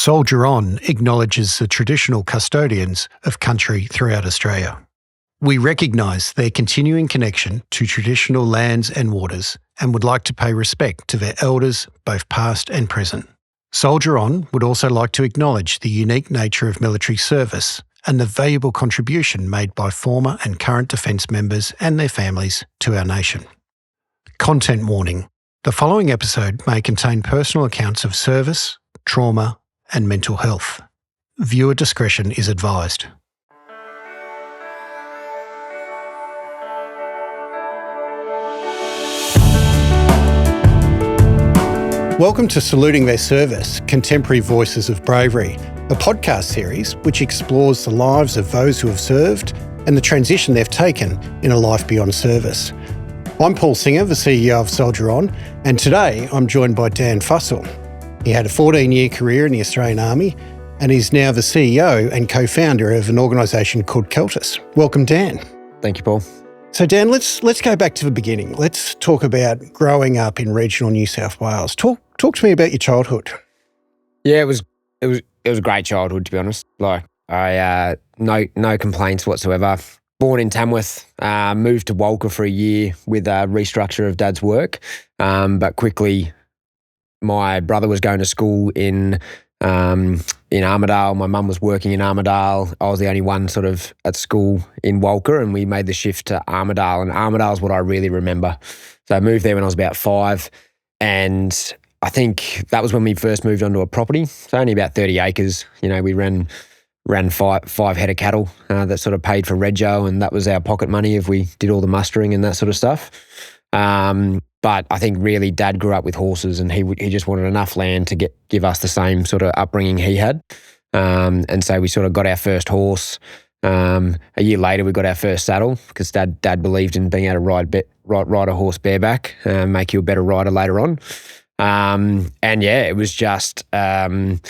Soldier On acknowledges the traditional custodians of country throughout Australia. We recognise their continuing connection to traditional lands and waters and would like to pay respect to their elders, both past and present. Soldier On would also like to acknowledge the unique nature of military service and the valuable contribution made by former and current defence members and their families to our nation. Content warning. The following episode may contain personal accounts of service, trauma, and mental health. Viewer discretion is advised. Welcome to Saluting Their Service, Contemporary Voices of Bravery, a podcast series which explores the lives of those who have served and the transition they've taken in a life beyond service. I'm Paul Singer, the CEO of Soldier On, and today I'm joined by Dan Fussell. He had a 14-year career in the Australian Army and is now the CEO and co-founder of an organisation called Keltus. Welcome, Dan. Thank you, Paul. So, Dan, let's go back to the beginning. Let's talk about growing up in regional New South Wales. Talk to me about your childhood. Yeah, it was a great childhood, to be honest. Like, no complaints whatsoever. Born in Tamworth, moved to Walker for a year with a restructure of Dad's work, but quickly my brother was going to school in Armidale. My mum was working in Armidale. I was the only one sort of at school in Walker, and we made the shift to Armidale. And Armidale is what I really remember. So I moved there when I was about 5, and I think that was when we first moved onto a property. So only about 30 acres. You know, we ran five head of cattle that sort of paid for rego, and that was our pocket money if we did all the mustering and that sort of stuff. But I think really Dad grew up with horses, and he just wanted enough land to give us the same sort of upbringing he had. And so we sort of got our first horse. A year later, we got our first saddle because Dad believed in being able to ride a horse bareback, make you a better rider later on. And yeah, it was just a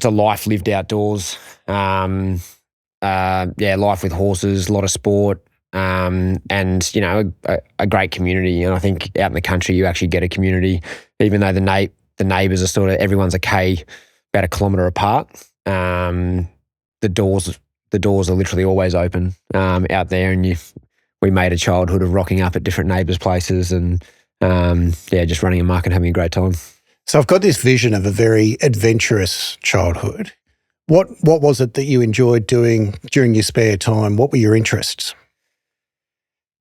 life lived outdoors. Life with horses, a lot of sport. And, you know, a great community. And I think out in the country, you actually get a community, even though the neighbours are sort of, everyone's about a kilometre apart. The doors are literally always open out there, and we made a childhood of rocking up at different neighbours' places and, just running amok and having a great time. So I've got this vision of a very adventurous childhood. What was it that you enjoyed doing during your spare time? What were your interests?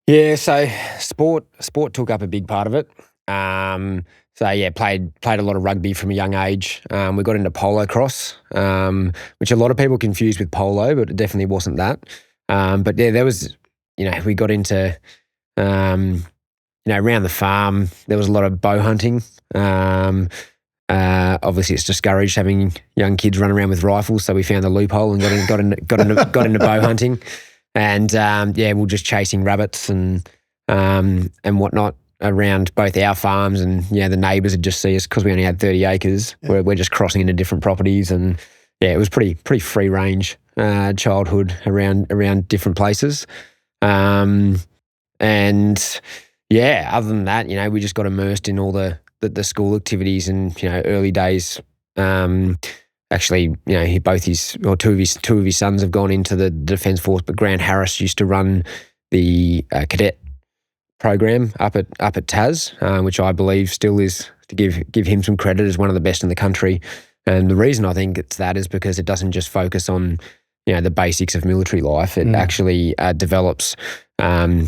Yeah, so sport took up a big part of it. Played a lot of rugby from a young age. We got into polo cross, which a lot of people confuse with polo, but it definitely wasn't that. But yeah, there was, we got into, around the farm, there was a lot of bow hunting. Obviously, it's discouraged having young kids run around with rifles, so we found the loophole and got into bow hunting. And we're just chasing rabbits and whatnot around both our farms, and the neighbours would just see us because we only had 30 acres. Yeah. We're just crossing into different properties, and it was pretty free range childhood around different places. Other than that, we just got immersed in all the school activities and early days. Actually, two of his sons have gone into the Defence Force, but Grant Harris used to run the cadet program up at Tas, which I believe still is, to give him some credit, is one of the best in the country. And the reason I think it's that is because it doesn't just focus on the basics of military life. It actually develops young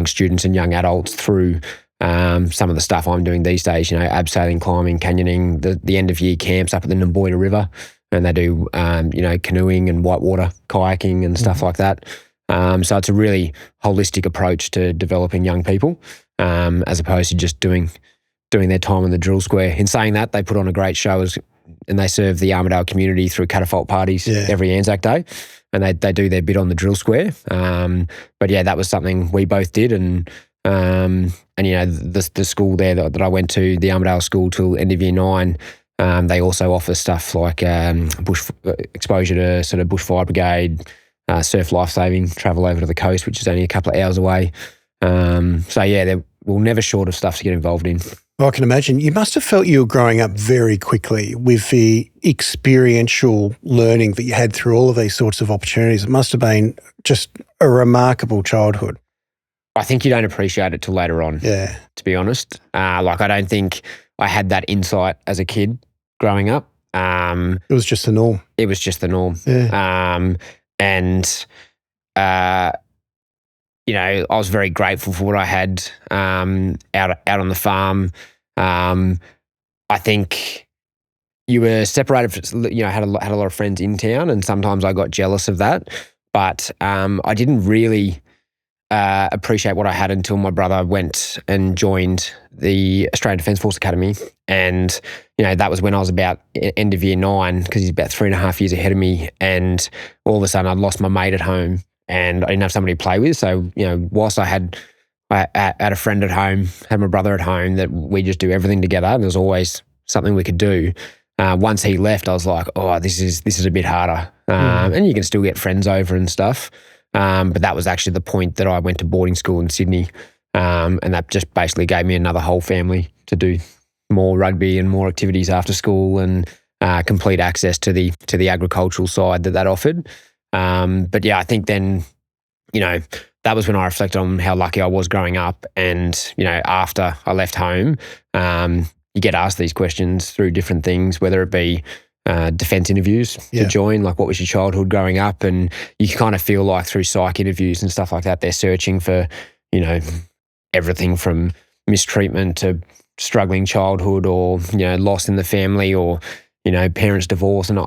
students and young adults through some of the stuff I'm doing these days, abseiling, climbing, canyoning, the end of year camps up at the Namboina River, and they do, canoeing and whitewater kayaking and stuff like that. So it's a really holistic approach to developing young people, as opposed to just doing their time in the drill square. In saying that, they put on a great show and they serve the Armidale community through catapult parties every Anzac Day, and they do their bit on the drill square. That was something we both did, and the school there that I went to, the Armidale School till end of year 9, they also offer stuff like bush exposure to sort of bushfire brigade, surf lifesaving, travel over to the coast, which is only a couple of hours away. We're never short of stuff to get involved in. I can imagine. You must have felt you were growing up very quickly with the experiential learning that you had through all of these sorts of opportunities. It must have been just a remarkable childhood. I think you don't appreciate it till later on, Yeah. to be honest. I don't think I had that insight as a kid growing up. It was just the norm. It was just the norm. Yeah. I was very grateful for what I had out on the farm. I think you were separated. Had a lot of friends in town, and sometimes I got jealous of that. But I didn't really appreciate what I had until my brother went and joined the Australian Defence Force Academy, and that was when I was about end of year 9, because he's about 3.5 years ahead of me. And all of a sudden, I'd lost my mate at home, and I didn't have somebody to play with. So, whilst I had a friend at home, had my brother at home, that we just do everything together, and there was always something we could do. Once he left, I was like, oh, this is a bit harder. And you can still get friends over and stuff. But that was actually the point that I went to boarding school in Sydney. And that just basically gave me another whole family to do more rugby and more activities after school, and complete access to the agricultural side that offered. But yeah, I think then, that was when I reflected on how lucky I was growing up. And, after I left home, you get asked these questions through different things, whether it be defence interviews to join, like what was your childhood growing up? And you kind of feel like through psych interviews and stuff like that, they're searching for, everything from mistreatment to struggling childhood, or, loss in the family, or, parents' divorce. And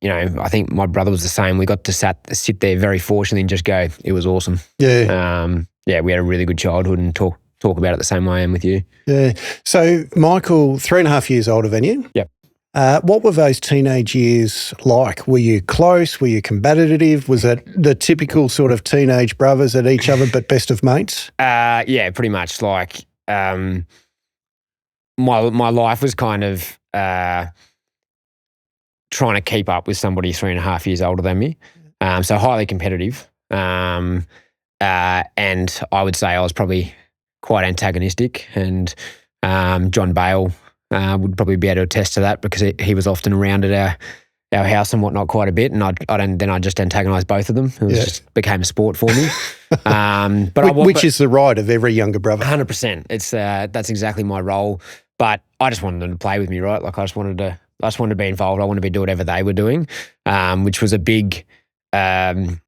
I think my brother was the same. We got to sit there very fortunately and just go, it was awesome. Yeah. We had a really good childhood, and talk about it the same way I am with you. Yeah. So, Michael, 3.5 years older than you. Yep. What were those teenage years like? Were you close? Were you combative? Was it the typical sort of teenage brothers at each other but best of mates? Yeah, pretty much. Like, my life was kind of trying to keep up with somebody 3.5 years older than me. So highly competitive. And I would say I was probably quite antagonistic, and John Bale would probably be able to attest to that, because he was often around at our house and whatnot quite a bit, and I just antagonised both of them. It was just became a sport for me. Which is the right of every younger brother. 100%. It's that's exactly my role. But I just wanted them to play with me, right? Like I just wanted to be involved. I wanted to do whatever they were doing, which was a big mum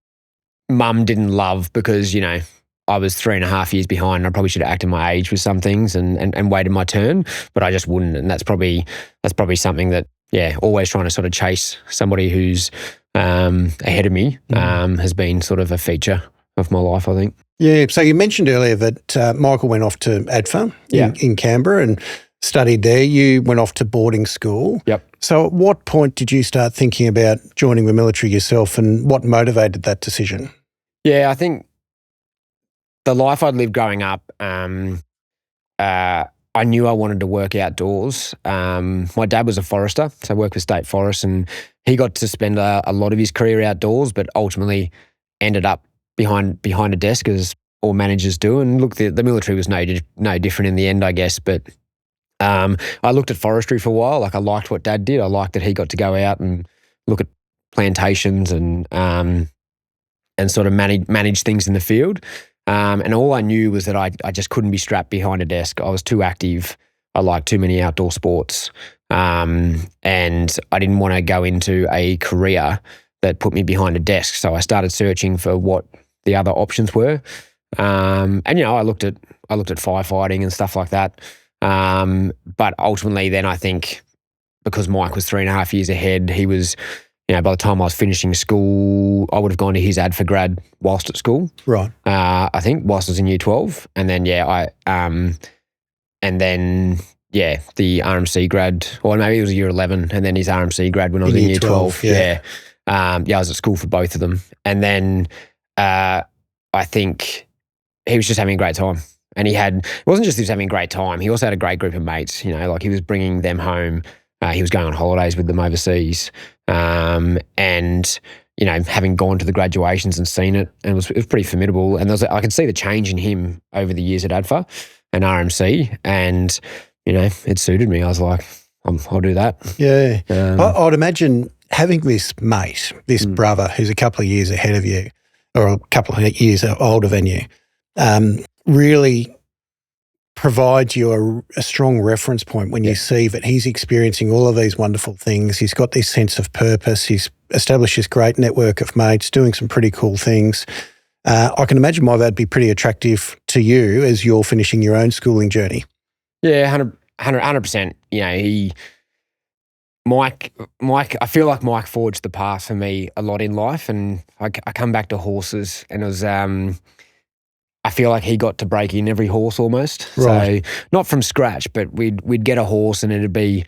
didn't love, because I was 3.5 years behind, and I probably should have acted my age with some things and waited my turn, but I just wouldn't. And that's probably something that, always trying to sort of chase somebody who's ahead of me has been sort of a feature of my life, I think. Yeah. So you mentioned earlier that Michael went off to ADFA in Canberra and studied there. You went off to boarding school. Yep. So at what point did you start thinking about joining the military yourself, and what motivated that decision? Yeah, I think the life I'd lived growing up, I knew I wanted to work outdoors. My dad was a forester, so I worked with state forests, and he got to spend a lot of his career outdoors, but ultimately ended up behind a desk, as all managers do. And look, the military was no different in the end, I guess. But I looked at forestry for a while. Like, I liked what Dad did. I liked that he got to go out and look at plantations and sort of manage things in the field. And all I knew was that I just couldn't be strapped behind a desk. I was too active. I liked too many outdoor sports. And I didn't want to go into a career that put me behind a desk. So I started searching for what the other options were. And I looked at firefighting and stuff like that. But ultimately then, I think because Mike was 3.5 years ahead, he was, by the time I was finishing school, I would have gone to his ADFA grad whilst at school. Right. I think whilst I was in year 12. And then, the RMC grad, or maybe it was year 11, and then his RMC grad when I was in year 12. Yeah. I was at school for both of them. And then I think he was just having a great time. And it wasn't just he was having a great time, he also had a great group of mates, like he was bringing them home. He was going on holidays with them overseas. And, having gone to the graduations and seen it, and it was pretty formidable. And I could see the change in him over the years at ADFA and RMC. And, it suited me. I was like, I'll do that. Yeah. I'd imagine having this mate, this brother who's a couple of years ahead of you or a couple of years older than you, really provides you a strong reference point when you see that he's experiencing all of these wonderful things. He's got this sense of purpose. He's established this great network of mates, doing some pretty cool things. I can imagine why that'd be pretty attractive to you as you're finishing your own schooling journey. Yeah, 100%. Mike, I feel like Mike forged the path for me a lot in life, and I come back to horses, and it was, I feel like he got to break in every horse almost. Right. So not from scratch, but we'd get a horse and it'd be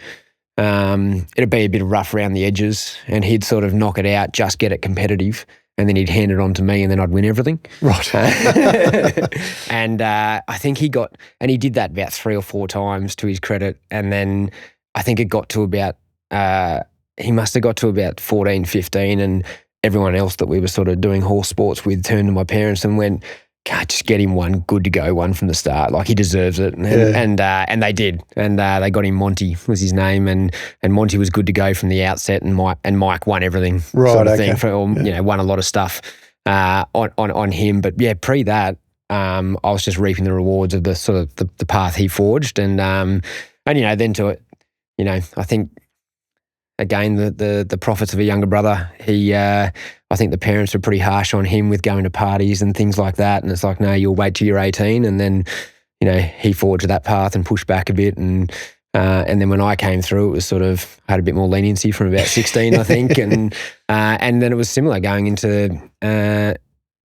a bit rough around the edges, and he'd sort of knock it out, just get it competitive, and then he'd hand it on to me, and then I'd win everything. Right. And I think he did that about 3 or 4 times to his credit, and then I think it got to about, he must have got to about 14, 15, and everyone else that we were sort of doing horse sports with turned to my parents and went, God, just get him one good to go one from the start. Like, he deserves it. And they did. And they got him. Monty was his name, and Monty was good to go from the outset, and Mike won everything. Right, sort of okay. thing. Won a lot of stuff on him. But yeah, pre that, I was just reaping the rewards of the sort of the path he forged, and then to it, I think, again, the profits of a younger brother. I think the parents were pretty harsh on him with going to parties and things like that. And it's like, no, you'll wait till you're 18. And then, he forged that path and pushed back a bit. And then when I came through, it was sort of, had a bit more leniency from about 16, I think. And then it was similar going into the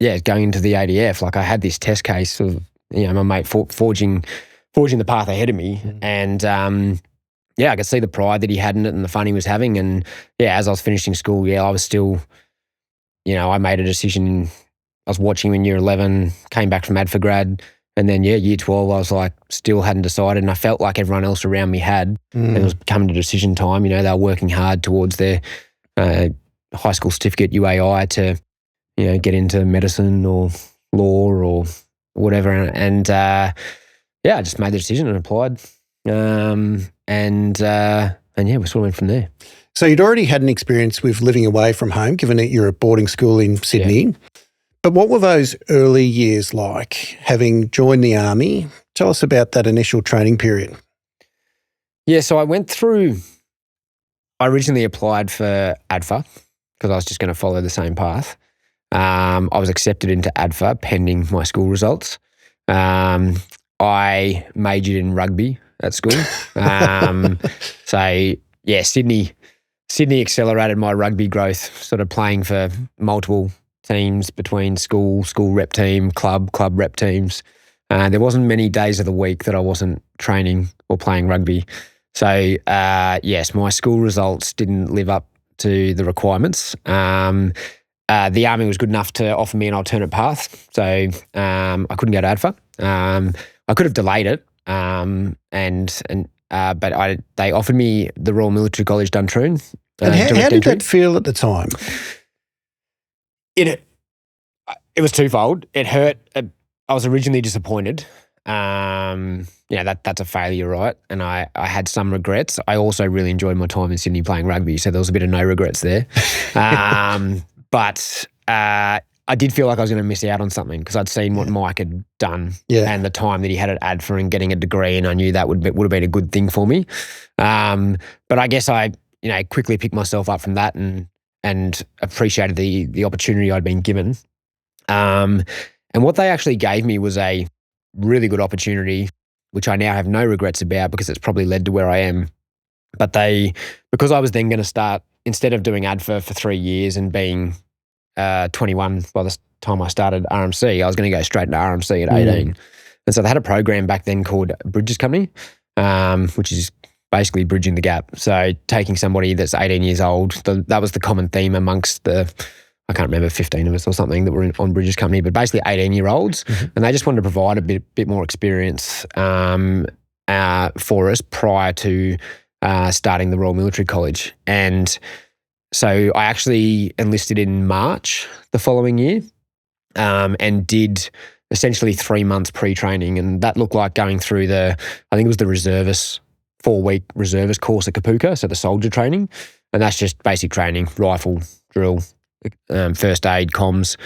ADF. Like, I had this test case of, my mate forging the path ahead of me. And, I could see the pride that he had in it and the fun he was having. And as I was finishing school, I was still, I made a decision. I was watching him in year 11, came back from ADFA and then year 12, I was like, still hadn't decided. And I felt like everyone else around me had. And it was coming to decision time. They were working hard towards their high school certificate, UAI, to, get into medicine or law or whatever. And I just made the decision and applied. We sort of went from there. So you'd already had an experience with living away from home, given that you're at boarding school in Sydney. Yeah. But what were those early years like, having joined the Army? Tell us about that initial training period. Yeah, so I originally applied for ADFA because I was just going to follow the same path. I was accepted into ADFA pending my school results. I majored in rugby at school. Sydney accelerated my rugby growth, sort of playing for multiple teams between school rep team, club rep teams. There wasn't many days of the week that I wasn't training or playing rugby. So, my school results didn't live up to the requirements. The Army was good enough to offer me an alternate path. So I couldn't go to ADFA. I could have delayed it. But they offered me the Royal Military College Duntroon. And how did that feel at the time? It was twofold. It hurt. I was originally disappointed. That's a failure, right? And I had some regrets. I also really enjoyed my time in Sydney playing rugby, so there was a bit of no regrets there. But I did feel like I was going to miss out on something because I'd seen what Mike had done and the time that he had at ADFA and getting a degree, and I knew that would have been a good thing for me. But I guess I quickly picked myself up from that and appreciated the opportunity I'd been given. And what they actually gave me was a really good opportunity, which I now have no regrets about because it's probably led to where I am. But because I was then going to start, instead of doing ADFA for 3 years and being 21 by the time I started RMC, I was going to go straight into RMC at 18. And so they had a program back then called Bridges Company, which is basically bridging the gap. So taking somebody that's 18 years old, that was the common theme amongst I can't remember, 15 of us or something that were on Bridges Company, but basically 18-year-olds. And they just wanted to provide a bit more experience for us prior to starting the Royal Military College. And so I actually enlisted in March the following year and did essentially 3 months pre-training. And that looked like going through I think it was the reservists 4-week reservist course at Kapuka, so the soldier training. And that's just basic training, rifle, drill, first aid, comms.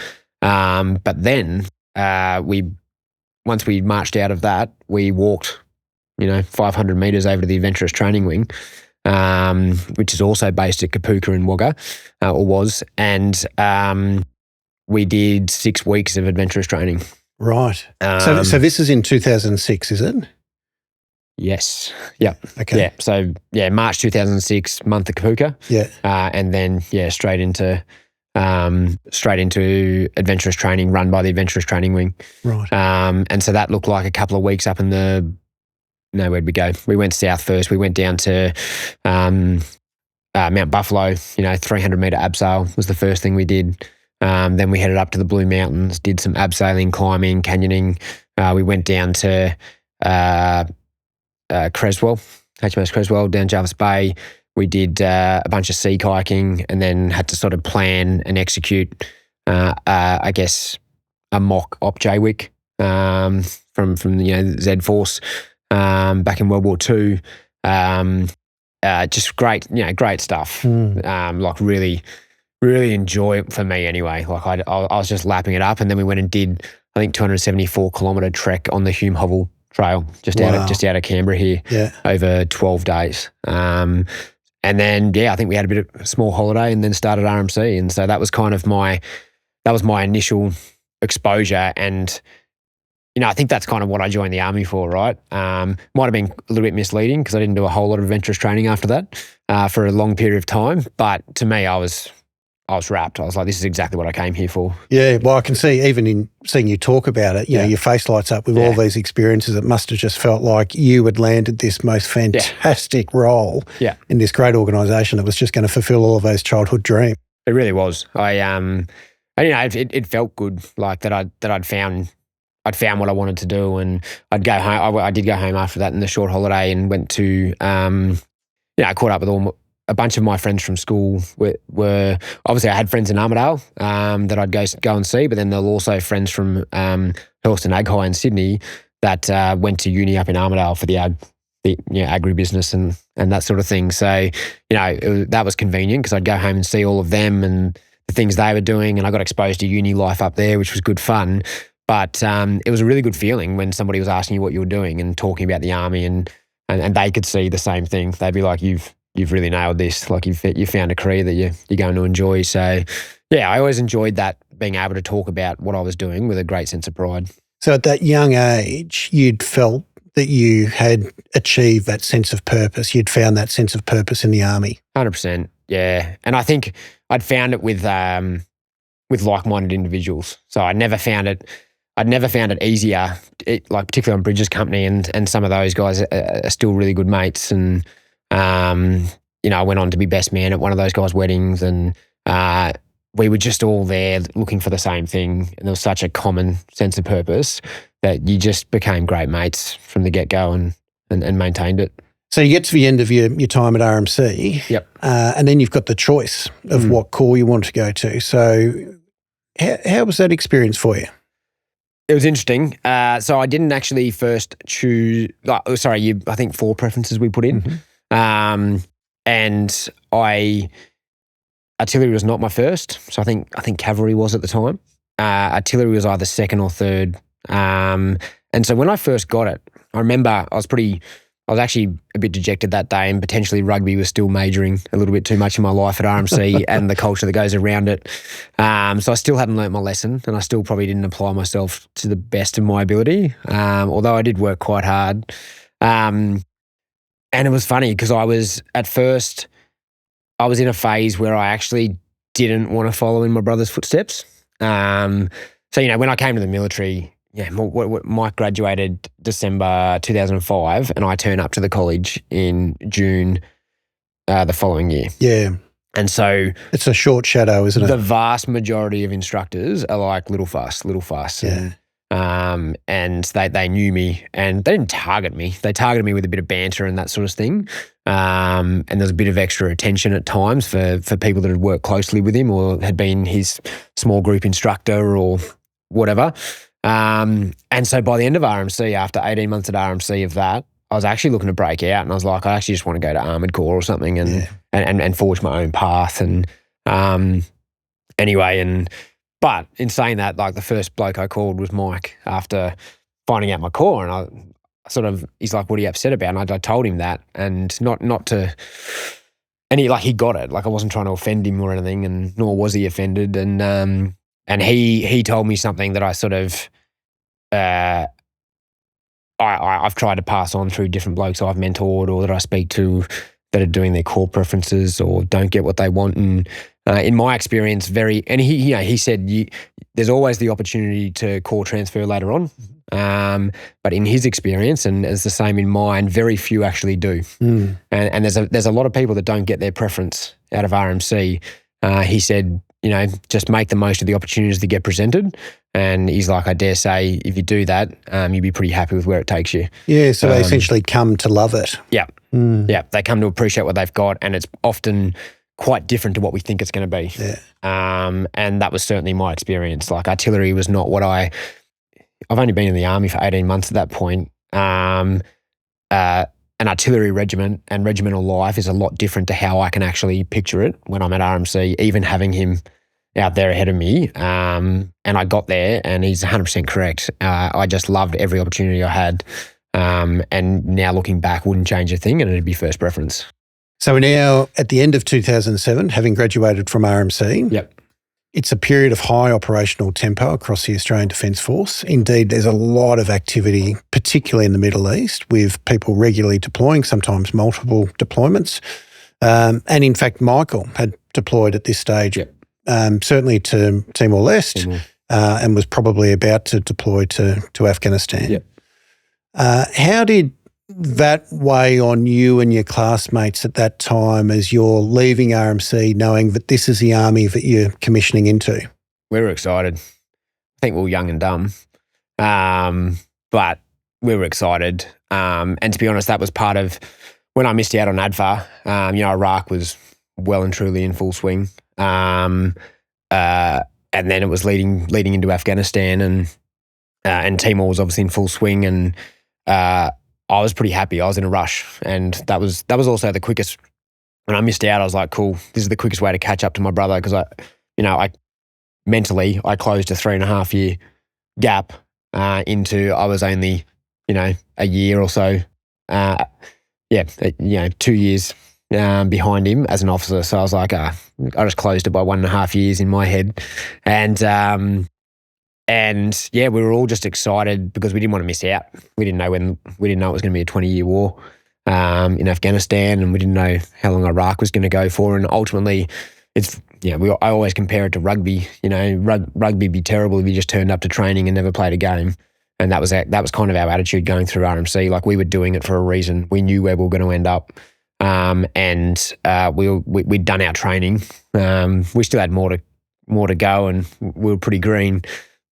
But then once we marched out of that, we walked, 500 metres over to the Adventurous training wing, which is also based at Kapuka in Wagga, or was. And we did 6 weeks of Adventurous training. Right. So this is in 2006, is it? Yes. Yeah. Okay. Yeah. So March 2006, month of Kapuka. Yeah. And then straight into Adventurous training run by the Adventurous training wing. Right. And so that looked like a couple of weeks up in where'd we go? We went south first. We went down to Mount Buffalo. 300 meter abseil was the first thing we did. Then we headed up to the Blue Mountains, did some abseiling, climbing, canyoning. We went down to Creswell, HMS Creswell, down Jarvis Bay. We did a bunch of sea kayaking, and then had to sort of plan and execute, I guess, a mock op JWIC from the Z Force back in World War II. Just great, great stuff. Like really, really enjoy it for me anyway. Like I was just lapping it up, and then we went and did, I think, 274 kilometre trek on the Hume Hovell Trail just out of Canberra here over 12 days. And then I think we had a bit of a small holiday, and then started RMC, and so that was kind of my initial exposure. And I think that's kind of what I joined the army for, right? Might have been a little bit misleading because I didn't do a whole lot of adventurous training after that for a long period of time. But to me, I was wrapped. I was like, this is exactly what I came here for. Yeah, well, I can see, even in seeing you talk about it, your face lights up with all these experiences. It must have just felt like you had landed this most fantastic role in this great organisation that was just going to fulfil all of those childhood dreams. It really was. It felt good, like that I'd found what I wanted to do, and I'd go home. I did go home after that in the short holiday, and went to, I caught up with a bunch of my friends from school. Were obviously, I had friends in Armidale that I'd go and see, but then there were also friends from Hurlston Ag High in Sydney that went to uni up in Armidale for the agribusiness and that sort of thing. So, that was convenient because I'd go home and see all of them and the things they were doing, and I got exposed to uni life up there, which was good fun. But it was a really good feeling when somebody was asking you what you were doing and talking about the army, and they could see the same thing. They'd be like, you've really nailed this. Like you found a career that you're going to enjoy. So I always enjoyed that, being able to talk about what I was doing with a great sense of pride. So at that young age, you'd felt that you had achieved that sense of purpose. You'd found that sense of purpose in the army. 100%. Yeah. And I think I'd found it with like-minded individuals. So I'd never found it easier, like particularly on Bridges Company, and some of those guys are still really good mates. And, I went on to be best man at one of those guys' weddings, and we were just all there looking for the same thing. And there was such a common sense of purpose that you just became great mates from the get-go and maintained it. So you get to the end of your time at RMC, and then you've got the choice of what corps you want to go to. So how was that experience for you? It was interesting. So I didn't actually first choose. I think 4 preferences we put in, and artillery was not my first. So I think cavalry was at the time. Artillery was either second or third. And so when I first got it, I remember I was actually a bit dejected that day, and potentially rugby was still majoring a little bit too much in my life at RMC and the culture that goes around it. So I still hadn't learnt my lesson, and I still probably didn't apply myself to the best of my ability, although I did work quite hard. And it was funny because I was in a phase where I actually didn't want to follow in my brother's footsteps. So, when I came to the military, Mike graduated December 2005, and I turned up to the college in June the following year. Yeah. And so it's a short shadow, isn't it? The vast majority of instructors are like little fuss. Yeah. And they knew me, and they didn't target me. They targeted me with a bit of banter and that sort of thing. And there was a bit of extra attention at times for people that had worked closely with him or had been his small group instructor or whatever. And so by the end of RMC, after 18 months at RMC of that, I was actually looking to break out, and I was like, I actually just want to go to Armoured Corps or something and forge my own path. And anyway, but in saying that, like the first bloke I called was Mike after finding out my core, and he's like, what are you upset about? And I told him that, and not to, and he got it. Like I wasn't trying to offend him or anything, and nor was he offended. And he told me something that I sort of, I've tried to pass on through different blokes I've mentored or that I speak to that are doing their core preferences or don't get what they want. And in my experience, he said there's always the opportunity to core transfer later on. But in his experience, and it's the same in mine, very few actually do. And there's a lot of people that don't get their preference out of RMC. He said, just make the most of the opportunities that get presented. And he's like, I dare say, if you do that, you'll be pretty happy with where it takes you. Yeah, so they essentially come to love it. Yeah. Yeah, they come to appreciate what they've got, and it's often quite different to what we think it's going to be. Yeah. And that was certainly my experience. Like artillery was not what I've only been in the army for 18 months at that point. An artillery regiment and regimental life is a lot different to how I can actually picture it when I'm at RMC, even having him out there ahead of me. And I got there, and he's 100% correct. I just loved every opportunity I had. And now looking back, wouldn't change a thing, and it'd be first preference. So we're now at the end of 2007, having graduated from RMC. Yep. It's a period of high operational tempo across the Australian Defence Force. Indeed, there's a lot of activity, particularly in the Middle East, with people regularly deploying, sometimes multiple deployments. And in fact, Michael had deployed at this stage, certainly to Timor-Leste, and was probably about to deploy to Afghanistan. Yep. How did that weigh on you and your classmates at that time as you're leaving RMC, knowing that this is the army that you're commissioning into? We were excited. I think we were young and dumb, but we were excited. And to be honest, that was part of when I missed out on ADFA. Iraq was well and truly in full swing, and then it was leading into Afghanistan, and Timor was obviously in full swing, and I was pretty happy. I was in a rush, and that was also the quickest. When I missed out, I was like, cool, this is the quickest way to catch up to my brother, because I mentally closed a 3.5 year gap into I was only a year or so 2 years behind him as an officer. So I was like, I just closed it by 1.5 years in my head, and we were all just excited because we didn't want to miss out. We didn't know it was going to be a 20-year war in Afghanistan, and we didn't know how long Iraq was going to go for. And ultimately, I always compare it to rugby. Rugby would be terrible if you just turned up to training and never played a game. And that was kind of our attitude going through RMC. Like, we were doing it for a reason. We knew where we were going to end up, and we'd done our training. We still had more to go, and we were pretty green.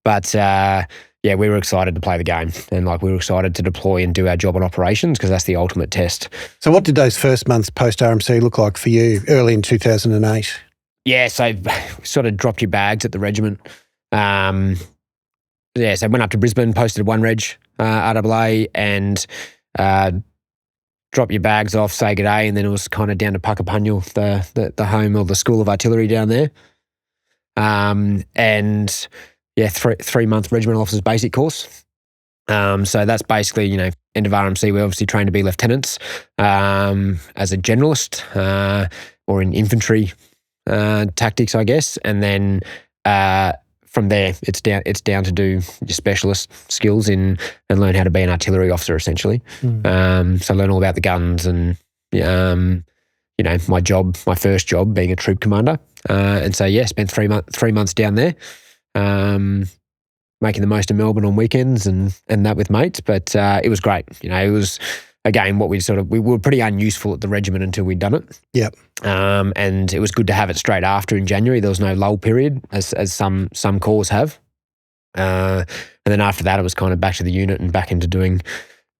But we were excited to play the game, and we were excited to deploy and do our job on operations, because that's the ultimate test. So what did those first months post RMC look like for you early in 2008? Yeah, so sort of dropped your bags at the regiment. So went up to Brisbane, posted 1 reg, RAA, and drop your bags off, say good day, and then it was kind of down to Puckapunyal, the home or the School of Artillery down there. And 3-month regimental officers basic course. So that's basically, end of RMC, we obviously trained to be lieutenants as a generalist or in infantry tactics, I guess. And then from there, it's down to do your specialist skills and learn how to be an artillery officer, essentially. So learn all about the guns and, my first job being a troop commander. And so, spent 3 months down there. Making the most of Melbourne on weekends and that with mates, but it was great. It was, again, what we were pretty unuseful at the regiment until we'd done it. Yep. And it was good to have it straight after in January. There was no lull period as some corps have. And then after that, it was kind of back to the unit and back into doing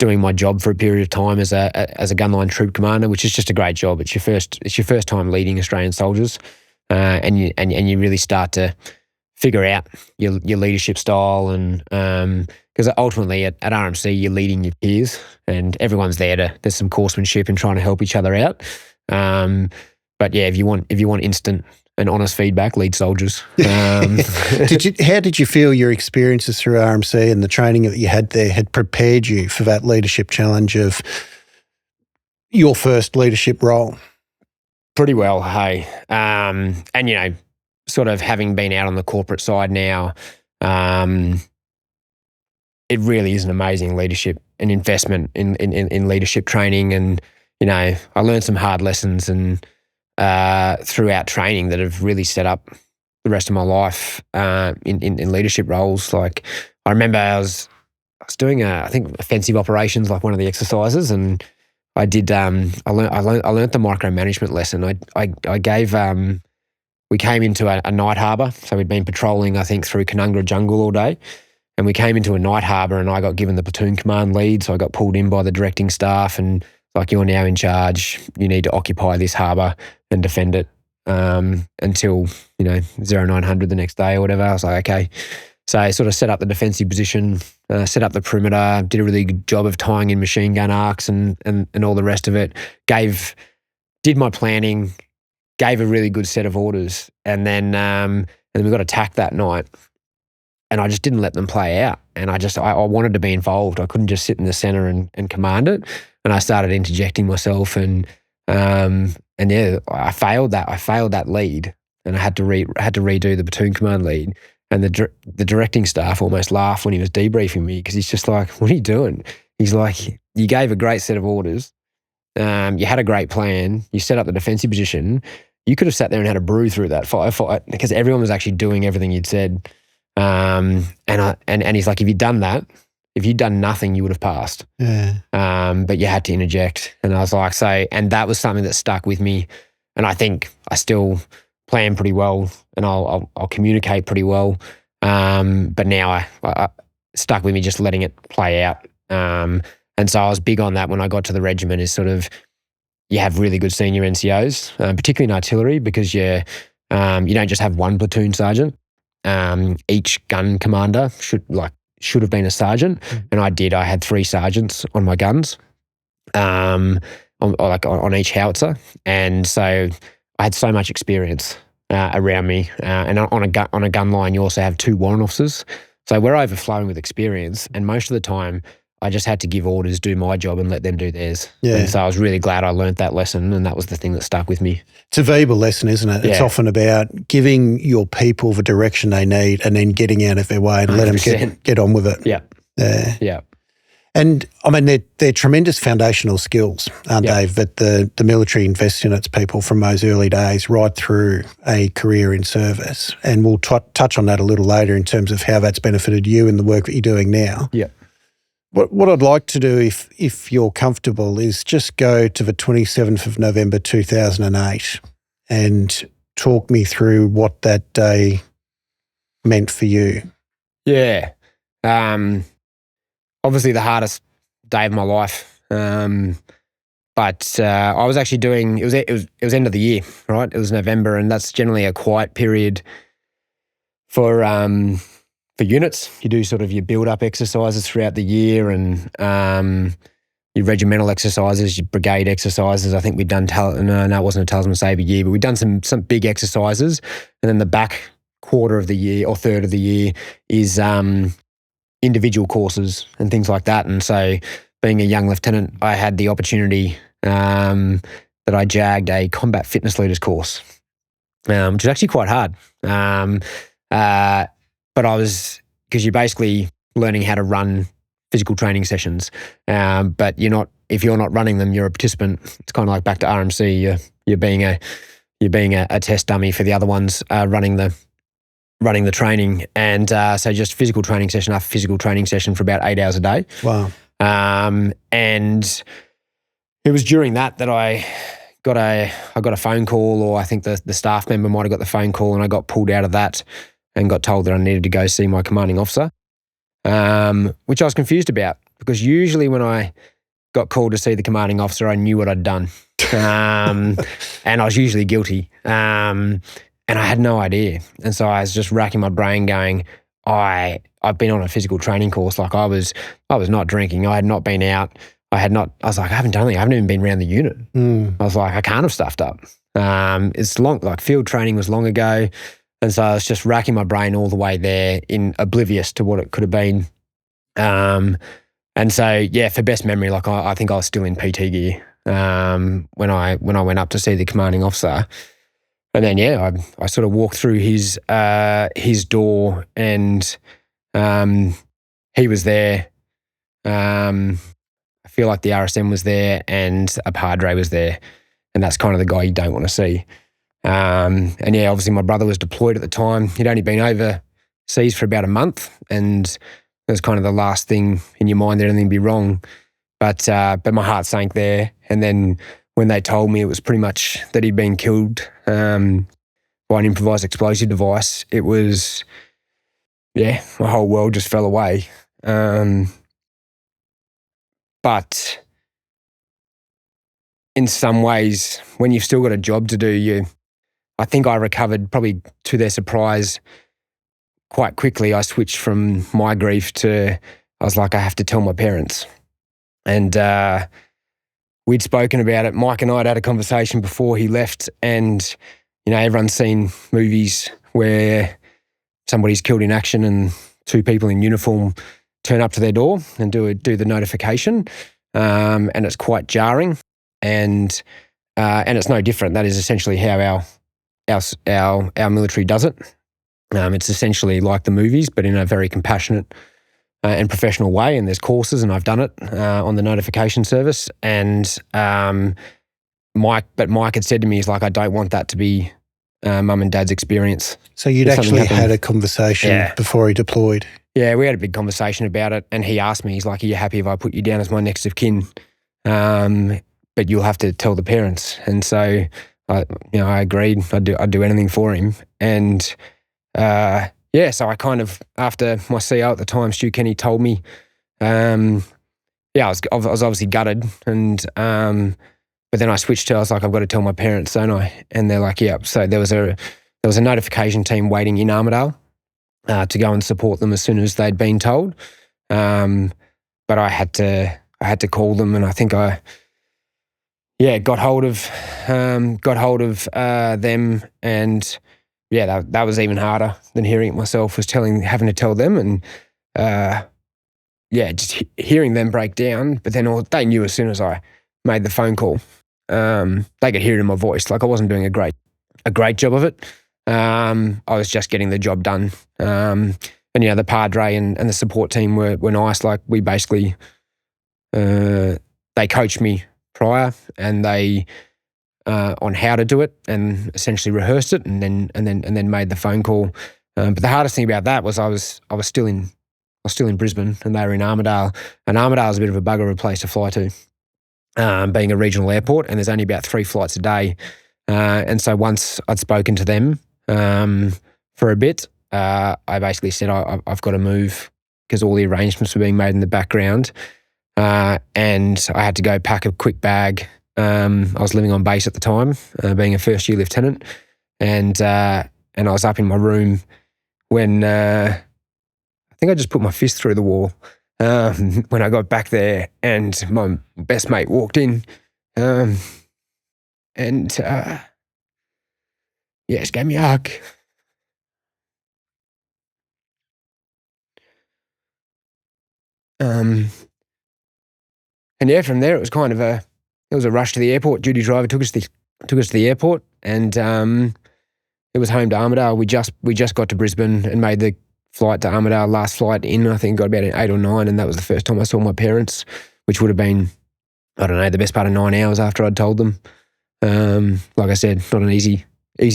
my job for a period of time as a gunline troop commander, which is just a great job. It's your first time leading Australian soldiers, and you really start to figure out your leadership style, and because ultimately at RMC you're leading your peers, and everyone's there's some coursemanship and trying to help each other out. But yeah, if you want instant and honest feedback, lead soldiers. How did you feel your experiences through RMC and the training that you had there had prepared you for that leadership challenge of your first leadership role? Pretty well, hey. And sort of having been out on the corporate side now, it really is an amazing leadership and investment in leadership training. And, I learned some hard lessons and throughout training that have really set up the rest of my life in leadership roles. Like I remember I was doing I think offensive operations, like one of the exercises, and I did I learned the micromanagement lesson. I gave we came into a night harbour, so we'd been patrolling I think through Canungra jungle all day, and we came into a night harbour and I got given the platoon command lead, so I got pulled in by the directing staff and like, you're now in charge, you need to occupy this harbour and defend it until 0900 the next day or whatever. I was like, okay. So I sort of set up the defensive position, set up the perimeter, did a really good job of tying in machine gun arcs and all the rest of it. Did my planning, gave a really good set of orders, and then we got attacked that night, and I just didn't let them play out. And I wanted to be involved. I couldn't just sit in the centre and command it. And I started interjecting myself, and yeah, I failed that lead, and I had to redo the platoon command lead. And the directing staff almost laughed when he was debriefing me, because he's just like, "What are you doing?" He's like, "You gave a great set of orders. You had a great plan. You set up the defensive position. You could have sat there and had a brew through that firefight, because everyone was actually doing everything you'd said." And he's like, "If you'd done that, if you'd done nothing, you would have passed. Yeah. But you had to interject." And I was like, and that was something that stuck with me. And I think I still plan pretty well, and I'll communicate pretty well. But now I stuck with me just letting it play out. And so I was big on that when I got to the regiment, is sort of, you have really good senior NCOs, particularly in artillery, because you don't just have one platoon sergeant. Each gun commander should have been a sergeant, and I did. I had 3 sergeants on my guns, on each howitzer, and so I had so much experience around me. And on a gun line, you also have 2 warrant officers, so we're overflowing with experience. And most of the time, I just had to give orders, do my job, and let them do theirs. Yeah. And so I was really glad I learnt that lesson, and that was the thing that stuck with me. It's a valuable lesson, isn't it? Yeah. It's often about giving your people the direction they need and then getting out of their way and 100%. let them get on with it. Yeah. Yeah. And I mean, they're tremendous foundational skills, aren't they, that the military invests in its people from those early days right through a career in service. And we'll touch on that a little later in terms of how that's benefited you in the work that you're doing now. Yeah. What I'd like to do, if you're comfortable, is just go to the 27th of November 2008 and talk me through what that day meant for you. Yeah. Obviously the hardest day of my life. But I was actually doing, it was end of the year, right? It was November, and that's generally a quiet period for units. You do sort of your build-up exercises throughout the year, and your regimental exercises, your brigade exercises. I think we'd done, no, it wasn't a Talisman Sabre year, but we'd done some big exercises. And then the back quarter of the year or third of the year is individual courses and things like that. And so being a young lieutenant, I had the opportunity that I jagged a combat fitness leaders course, which was actually quite hard. But because you're basically learning how to run physical training sessions, but if you're not running them, you're a participant. It's kind of like back to RMC. You're being a test dummy for the other ones running the training, and so just physical training session after physical training session for about 8 hours a day. Wow. And it was during that I got a phone call, or I think the staff member might have got the phone call, and I got pulled out of that and got told that I needed to go see my commanding officer, which I was confused about, because usually when I got called to see the commanding officer, I knew what I'd done, and I was usually guilty. And I had no idea. And so I was just racking my brain going, I've been on a physical training course. Like I was not drinking. I had not been out. I was like, I haven't done anything. I haven't even been around the unit. I was like, I can't have stuffed up. It's long, like field training was long ago. And so I was just racking my brain all the way there, in oblivious to what it could have been. And so, yeah, for best memory, like I think I was still in PT gear when I went up to see the commanding officer. And then, yeah, I sort of walked through his door, and he was there. I feel like the RSM was there and a padre was there, and that's kind of the guy you don't want to see. And yeah, obviously my brother was deployed at the time. He'd only been overseas for about a month, and it was kind of the last thing in your mind that anything would be wrong. But my heart sank there. And then when they told me it was pretty much that he'd been killed by an improvised explosive device, it was, yeah, my whole world just fell away. But in some ways, when you've still got a job to do, I think I recovered, probably to their surprise, quite quickly. I switched from my grief to, I was like, I have to tell my parents. And we'd spoken about it. Mike and I had had a conversation before he left, and, everyone's seen movies where somebody's killed in action and two people in uniform turn up to their door and do the notification. And it's quite jarring. And it's no different. That is essentially how our military does it. It's essentially like the movies, but in a very compassionate and professional way. And there's courses, and I've done it on the notification service. And Mike had said to me, he's like, I don't want that to be mum and dad's experience. So you'd actually had a conversation before he deployed? Yeah, we had a big conversation about it. And he asked me, he's like, are you happy if I put you down as my next of kin? But you'll have to tell the parents. And so, I agreed. I'd do anything for him. And so I kind of, after my CO at the time, Stu Kenny, told me, I was obviously gutted. And but then I switched to, I was like, I've got to tell my parents, don't I? And they're like, yeah. So there was a notification team waiting in Armidale to go and support them as soon as they'd been told. But I had to call them, and I think I got hold of them, and that was even harder than hearing it myself, was having to tell them, and just hearing them break down. But then they knew as soon as I made the phone call, they could hear it in my voice. Like I wasn't doing a great job of it. I was just getting the job done. And the padre and the support team were nice. Like we basically, they coached me prior, and they on how to do it, and essentially rehearsed it, and then made the phone call. But the hardest thing about that was I was still in Brisbane, and they were in Armidale, and Armidale is a bit of a bugger of a place to fly to, being a regional airport, and there's only about 3 flights a day. And so once I'd spoken to them for a bit, I basically said I've got to move, because all the arrangements were being made in the background. And I had to go pack a quick bag. I was living on base at the time, being a first-year lieutenant, and I was up in my room when I think I just put my fist through the wall when I got back there, and my best mate walked in, and just gave me a hug. And from there it was kind of a rush to the airport. Duty driver took us to the airport, and it was home to Armidale. We just got to Brisbane and made the flight to Armidale. Last flight in, I think, got about 8 or 9, and that was the first time I saw my parents, which would have been, I don't know, the best part of 9 hours after I'd told them. Like I said, not an easy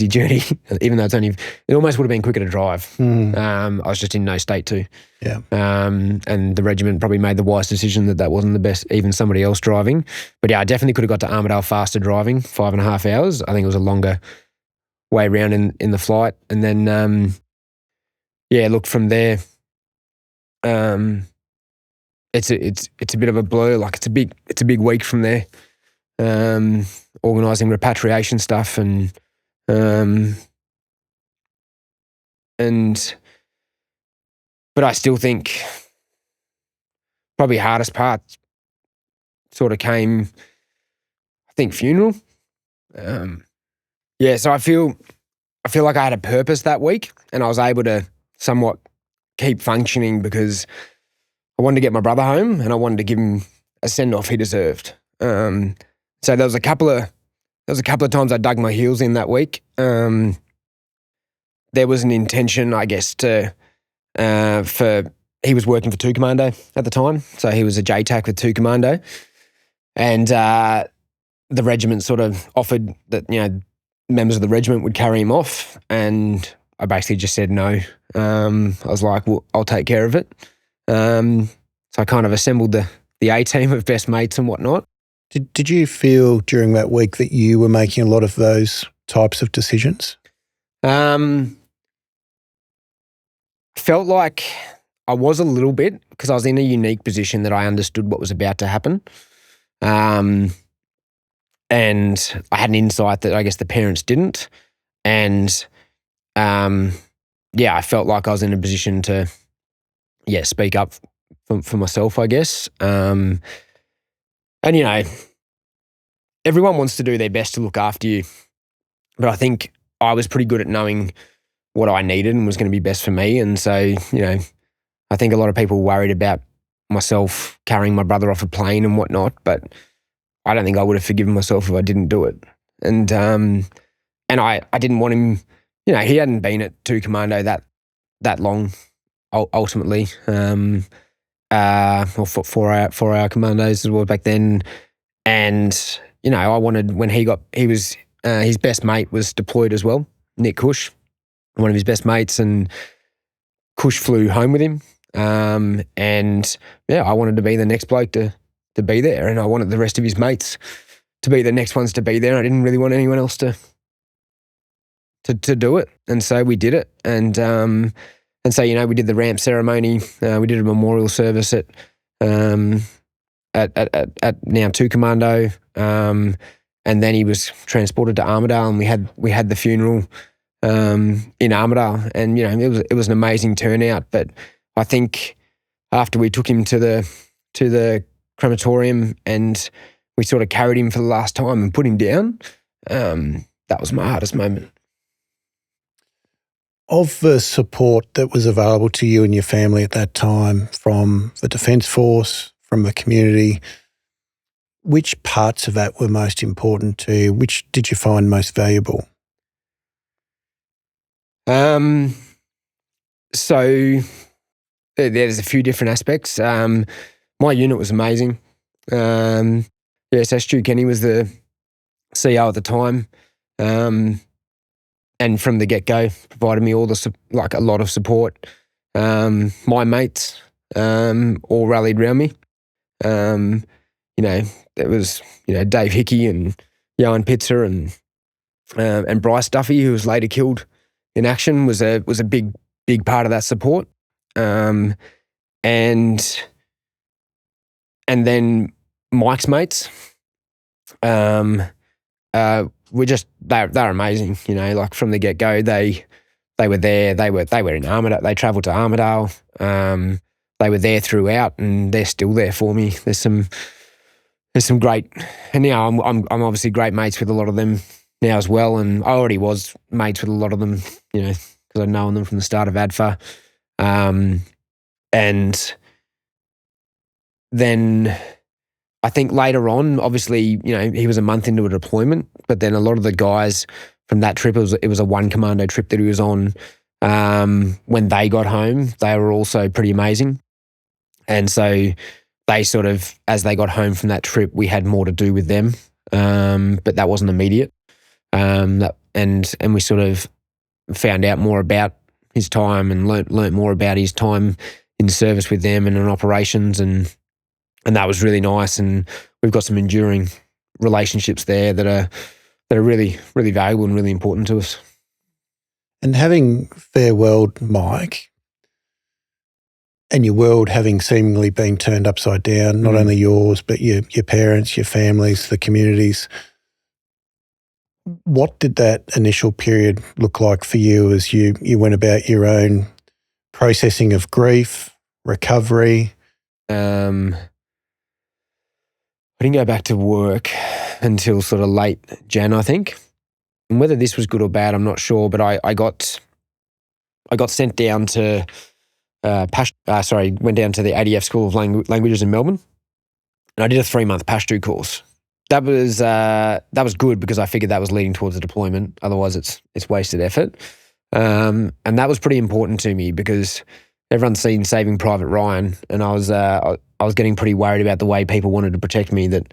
journey, even though it almost would have been quicker to drive. I was just in no state to. Yeah. And the regiment probably made the wise decision that wasn't the best, even somebody else driving. But I definitely could have got to Armidale faster driving, 5.5 hours. I think it was a longer way around in the flight. And then, look, from there, it's a bit of a blur. Like it's a big week from there. Organising repatriation stuff, and But I still think probably hardest part sort of came, I think, funeral. So I feel like I had a purpose that week, and I was able to somewhat keep functioning because I wanted to get my brother home and I wanted to give him a send-off he deserved. So there was a couple of times I dug my heels in that week. There was an intention, I guess, he was working for 2 Commando at the time, so he was a JTAC with 2 Commando, and the regiment sort of offered that members of the regiment would carry him off, and I basically just said no. I was like, well, I'll take care of it. So I kind of assembled the A team of best mates and whatnot. Did you feel during that week that you were making a lot of those types of decisions? Felt like I was a little bit, because I was in a unique position that I understood what was about to happen. And I had an insight that I guess the parents didn't. And I felt like I was in a position to speak up for myself, I guess. And everyone wants to do their best to look after you, but I think I was pretty good at knowing what I needed and was going to be best for me. And so, I think a lot of people worried about myself carrying my brother off a plane and whatnot, but I don't think I would have forgiven myself if I didn't do it. And I didn't want him, he hadn't been at 2 Commando that long ultimately, or for our commandos as well back then. And, I wanted, when his best mate was deployed as well, Nick Cush, one of his best mates, and Cush flew home with him. I wanted to be the next bloke to be there, and I wanted the rest of his mates to be the next ones to be there. I didn't really want anyone else to do it, and so we did it. And so we did the ramp ceremony. We did a memorial service at now 2 Commando, and then he was transported to Armidale, and we had the funeral in Armidale, and it was an amazing turnout. But I think after we took him to the crematorium and we sort of carried him for the last time and put him down, that was my hardest moment. Of the support that was available to you and your family at that time from the Defence Force, from the community, which parts of that were most important to you? Which did you find most valuable? So there's a few different aspects. My unit was amazing. So Stu Kenny was the CEO at the time, and from the get-go provided me a lot of support. My mates all rallied around me. There was Dave Hickey and Johan Pitzer and Bryce Duffy, who was later killed in action, was a big part of that support. And then Mike's mates, they're amazing. From the get go, they were there. They were in Armidale. They travelled to Armidale. They were there throughout, and they're still there for me. There's some great, and now I'm obviously great mates with a lot of them now as well. And I already was mates with a lot of them, because I'd known them from the start of ADFA. And then I think later on, obviously, he was a month into a deployment, but then a lot of the guys from that trip, it was a 1 Commando trip that he was on. When they got home, they were also pretty amazing. And so they sort of, as they got home from that trip, we had more to do with them, but that wasn't immediate. And we sort of found out more about his time and learnt more about his time in service with them and in operations, and that was really nice. And we've got some enduring relationships there that are really, really valuable and really important to us. And having farewelled Mike, and your world having seemingly been turned upside down, not only yours, but your parents, your families, the communities, what did that initial period look like for you as you went about your own processing of grief, recovery? I didn't go back to work until sort of late Jan, I think. And whether this was good or bad, I'm not sure. But I got sent down to went down to the ADF School of Languages in Melbourne, and I did a 3-month Pashto course. That was good because I figured that was leading towards a deployment. Otherwise, it's wasted effort. And that was pretty important to me because everyone's seen Saving Private Ryan, and I was getting pretty worried about the way people wanted to protect me. That,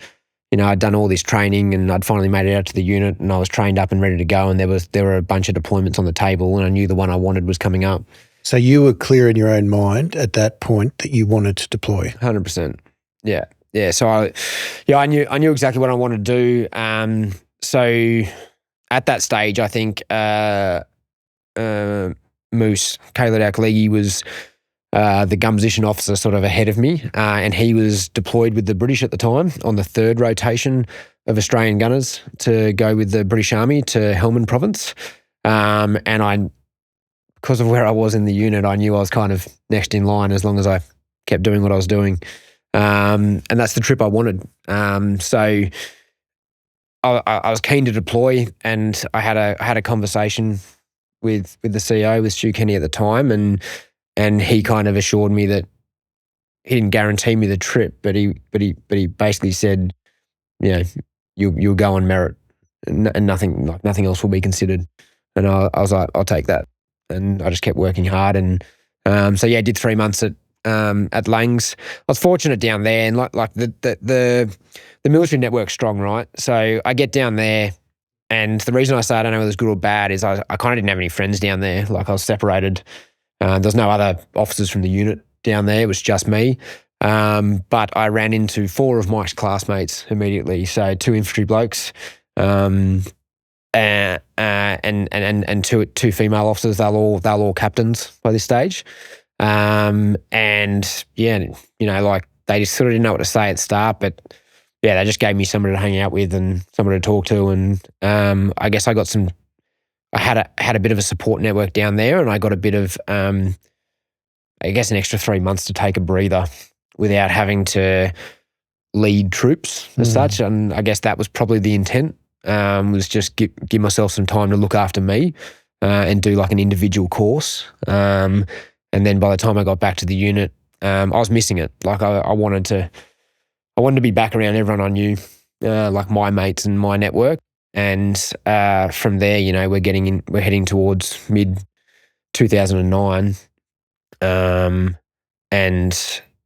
you know, I'd done all this training and I'd finally made it out to the unit, and I was trained up and ready to go. And there were a bunch of deployments on the table, and I knew the one I wanted was coming up. So you were clear in your own mind at that point that you wanted to deploy. 100%. Yeah. Yeah. So I knew exactly what I wanted to do. So at that stage, I think Moose, Khaled Al-Khaligi, was the gun position officer sort of ahead of me, and he was deployed with the British at the time on the 3rd rotation of Australian gunners to go with the British Army to Helmand province. And because of where I was in the unit, I knew I was kind of next in line as long as I kept doing what I was doing. And that's the trip I wanted. So I was keen to deploy, and I had a conversation with the CEO, with Stu Kenny at the time, and he kind of assured me that he didn't guarantee me the trip, but he basically said, you know, you'll go on merit, and nothing else will be considered. And I was like, I'll take that, and I just kept working hard, and so yeah, I did 3 months at Langs. I was fortunate down there, and like the military network's strong, right? So I get down there, and the reason I say I don't know whether it was good or bad is I kind of didn't have any friends down there. Like, I was separated. There's no other officers from the unit down there. It was just me. But I ran into 4 of Mike's classmates immediately. So 2 infantry blokes, and two female officers. They're all captains by this stage. And yeah, you know, like, they just sort of didn't know what to say at the start, but yeah, they just gave me somebody to hang out with and somebody to talk to. And I guess I had a bit of a support network down there, and I got a bit of, I guess, an extra 3 months to take a breather without having to lead troops as such. And I guess that was probably the intent, was just give myself some time to look after me and do like an individual course. And then by the time I got back to the unit, I was missing it. Like, I wanted to be back around everyone I knew, like my mates and my network. And from there, you know, we're heading towards mid 2009, and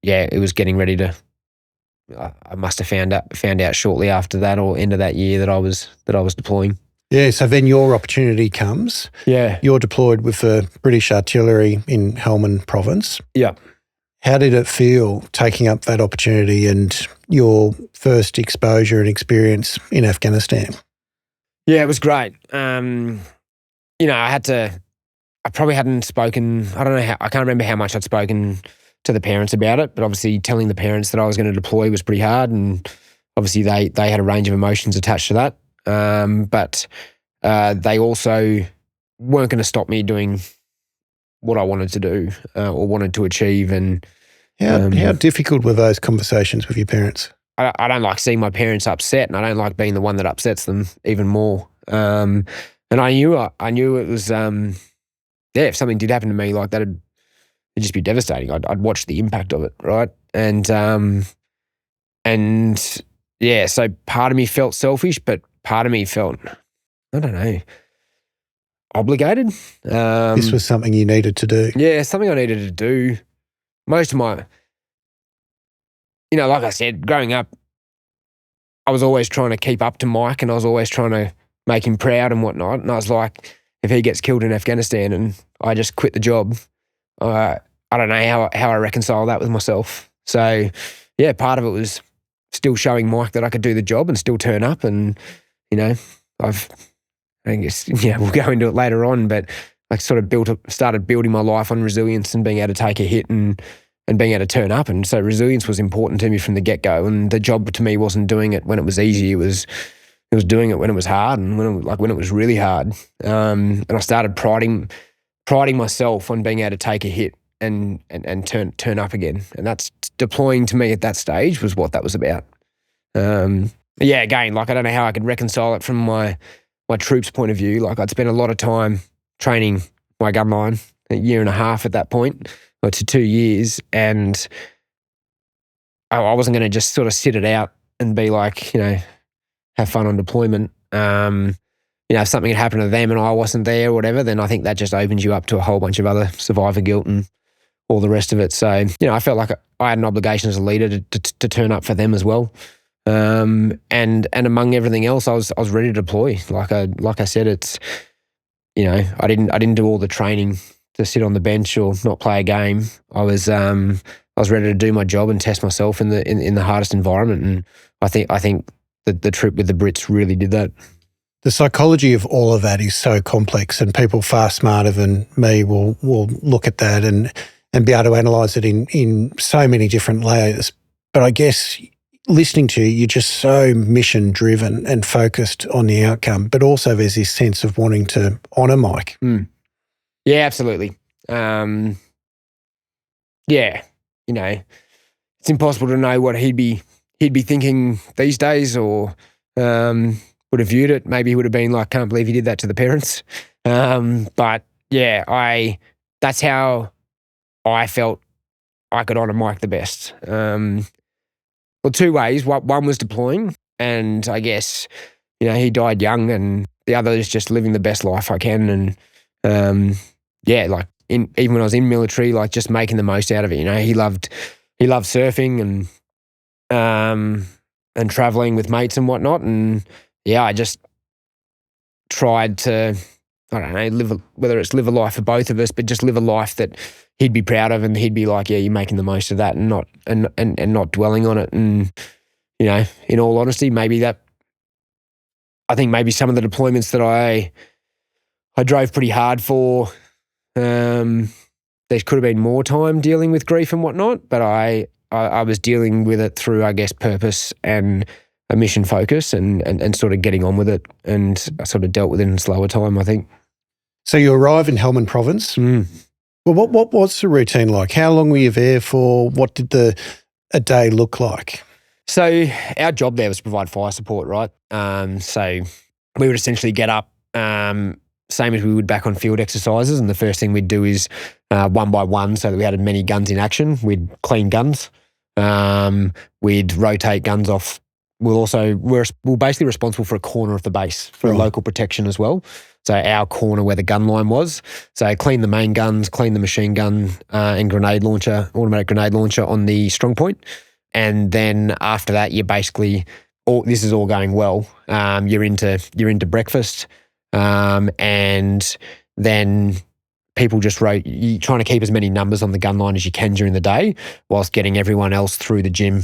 yeah, it was getting ready to. I must have found out shortly after that, or end of that year, that I was deploying. Yeah, so then your opportunity comes. Yeah, you're deployed with the British Artillery in Helmand province. Yeah. How did it feel taking up that opportunity and your first exposure and experience in Afghanistan? Yeah, it was great. You know, I probably hadn't spoken, I can't remember how much I'd spoken to the parents about it, but obviously telling the parents that I was going to deploy was pretty hard, and obviously they had a range of emotions attached to that. But they also weren't going to stop me doing what I wanted to do or wanted to achieve. And how difficult were those conversations with your parents? I don't like seeing my parents upset, and I don't like being the one that upsets them even more. And I knew it was, if something did happen to me, like, it'd just be devastating. I'd watch the impact of it, right? And yeah, so part of me felt selfish, but part of me felt, I don't know, obligated. This was something you needed to do. Yeah, something I needed to do. Most of my, you know, like I said, growing up, I was always trying to keep up to Mike, and I was always trying to make him proud and whatnot. And I was like, if he gets killed in Afghanistan and I just quit the job, I don't know how I reconcile that with myself. So yeah, part of it was still showing Mike that I could do the job and still turn up. And, you know, I guess, yeah, we'll go into it later on, but I sort of started building my life on resilience and being able to take a hit and being able to turn up. And so resilience was important to me from the get-go. And the job to me wasn't doing it when it was easy. It It was doing it when it was hard and when it was really hard. And I started priding myself on being able to take a hit and turn up again. And that's deploying to me at that stage was what that was about. Yeah, again, like I don't know how I could reconcile it from my troops' point of view. Like I'd spent a lot of time training my gun line, a year and a half at that point, or to 2 years, and I wasn't going to just sort of sit it out and be like, have fun on deployment. If something had happened to them and I wasn't there or whatever, then I think that just opens you up to a whole bunch of other survivor guilt and all the rest of it. So, I felt like I had an obligation as a leader to turn up for them as well. And among everything else, I was ready to deploy. Like I said, it's, I didn't do all the training to sit on the bench or not play a game. I was ready to do my job and test myself in the hardest environment. And I think that the trip with the Brits really did that. The psychology of all of that is so complex, and people far smarter than me will look at that and be able to analyse it in so many different layers. But I guess listening to you, you're just so mission driven and focused on the outcome, but also there's this sense of wanting to honour Mike. Yeah, absolutely. Yeah, it's impossible to know what he'd be thinking these days, or would have viewed it. Maybe he would have been like, can't believe he did that to the parents. But yeah, that's how I felt I could honour Mike the best. Well, two ways. One was deploying, and I guess, he died young, and the other is just living the best life I can. And like even when I was in military, like just making the most out of it. He loved surfing and traveling with mates and whatnot. And yeah, I just tried to, I don't know, live a life for both of us, but just live a life that he'd be proud of, and he'd be like, yeah, you're making the most of that, and not dwelling on it. And in all honesty, I think maybe some of the deployments that I drove pretty hard for, there could have been more time dealing with grief and whatnot, but I was dealing with it through, I guess, purpose and a mission focus and sort of getting on with it, and I sort of dealt with it in slower time, I think. So you arrive in Helmand province. Well, what was the routine like? How long were you there for? What did a day look like? So our job there was to provide fire support, right? So we would essentially get up, same as we would back on field exercises, and the first thing we'd do is one by one, so that we had as many guns in action. We'd clean guns. We'd rotate guns off. We're basically responsible for a corner of the base for local protection as well. So our corner where the gun line was. So clean the main guns, clean the machine gun and automatic grenade launcher on the strong point. And then after that, you basically, this is all going well. You're into breakfast, and then people just you're trying to keep as many numbers on the gun line as you can during the day, whilst getting everyone else through the gym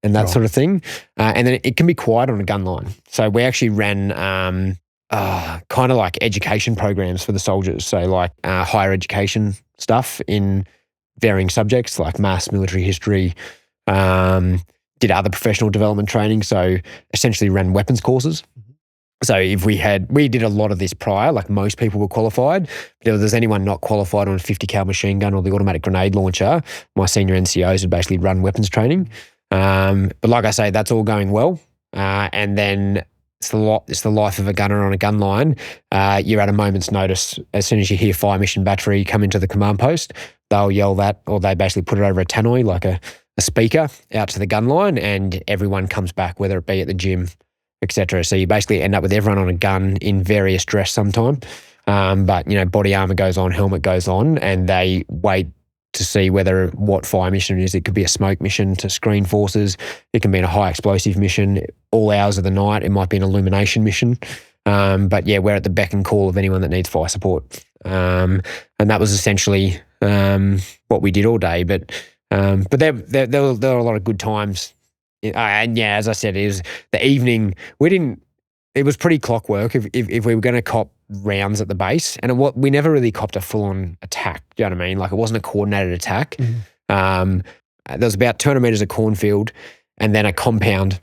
and that sort of thing. And then it can be quiet on a gun line. So we actually ran kind of like education programs for the soldiers. So like higher education stuff in varying subjects like maths, military history, did other professional development training. So essentially ran weapons courses. So if we did a lot of this prior, like most people were qualified, but if there's anyone not qualified on a 50 cal machine gun or the automatic grenade launcher, my senior NCOs would basically run weapons training. But like I say, that's all going well. And then it's the life of a gunner on a gun line. You're at a moment's notice. As soon as you hear fire mission battery come into the command post, they'll yell that, or they basically put it over a tannoy, like a speaker, out to the gun line, and everyone comes back, whether it be at the gym, etc. So you basically end up with everyone on a gun in various dress sometime. But body armor goes on, helmet goes on, and they wait to see what fire mission it is. It could be a smoke mission to screen forces. It can be a high explosive mission, all hours of the night. It might be an illumination mission. But yeah, we're at the beck and call of anyone that needs fire support. And that was essentially what we did all day. But there were a lot of good times. And yeah, as I said, it was the evening. It was pretty clockwork if we were going to cop rounds at the base, and we never really copped a full-on attack. Do you know what I mean? Like it wasn't a coordinated attack. There was about 200 meters of cornfield, and then a compound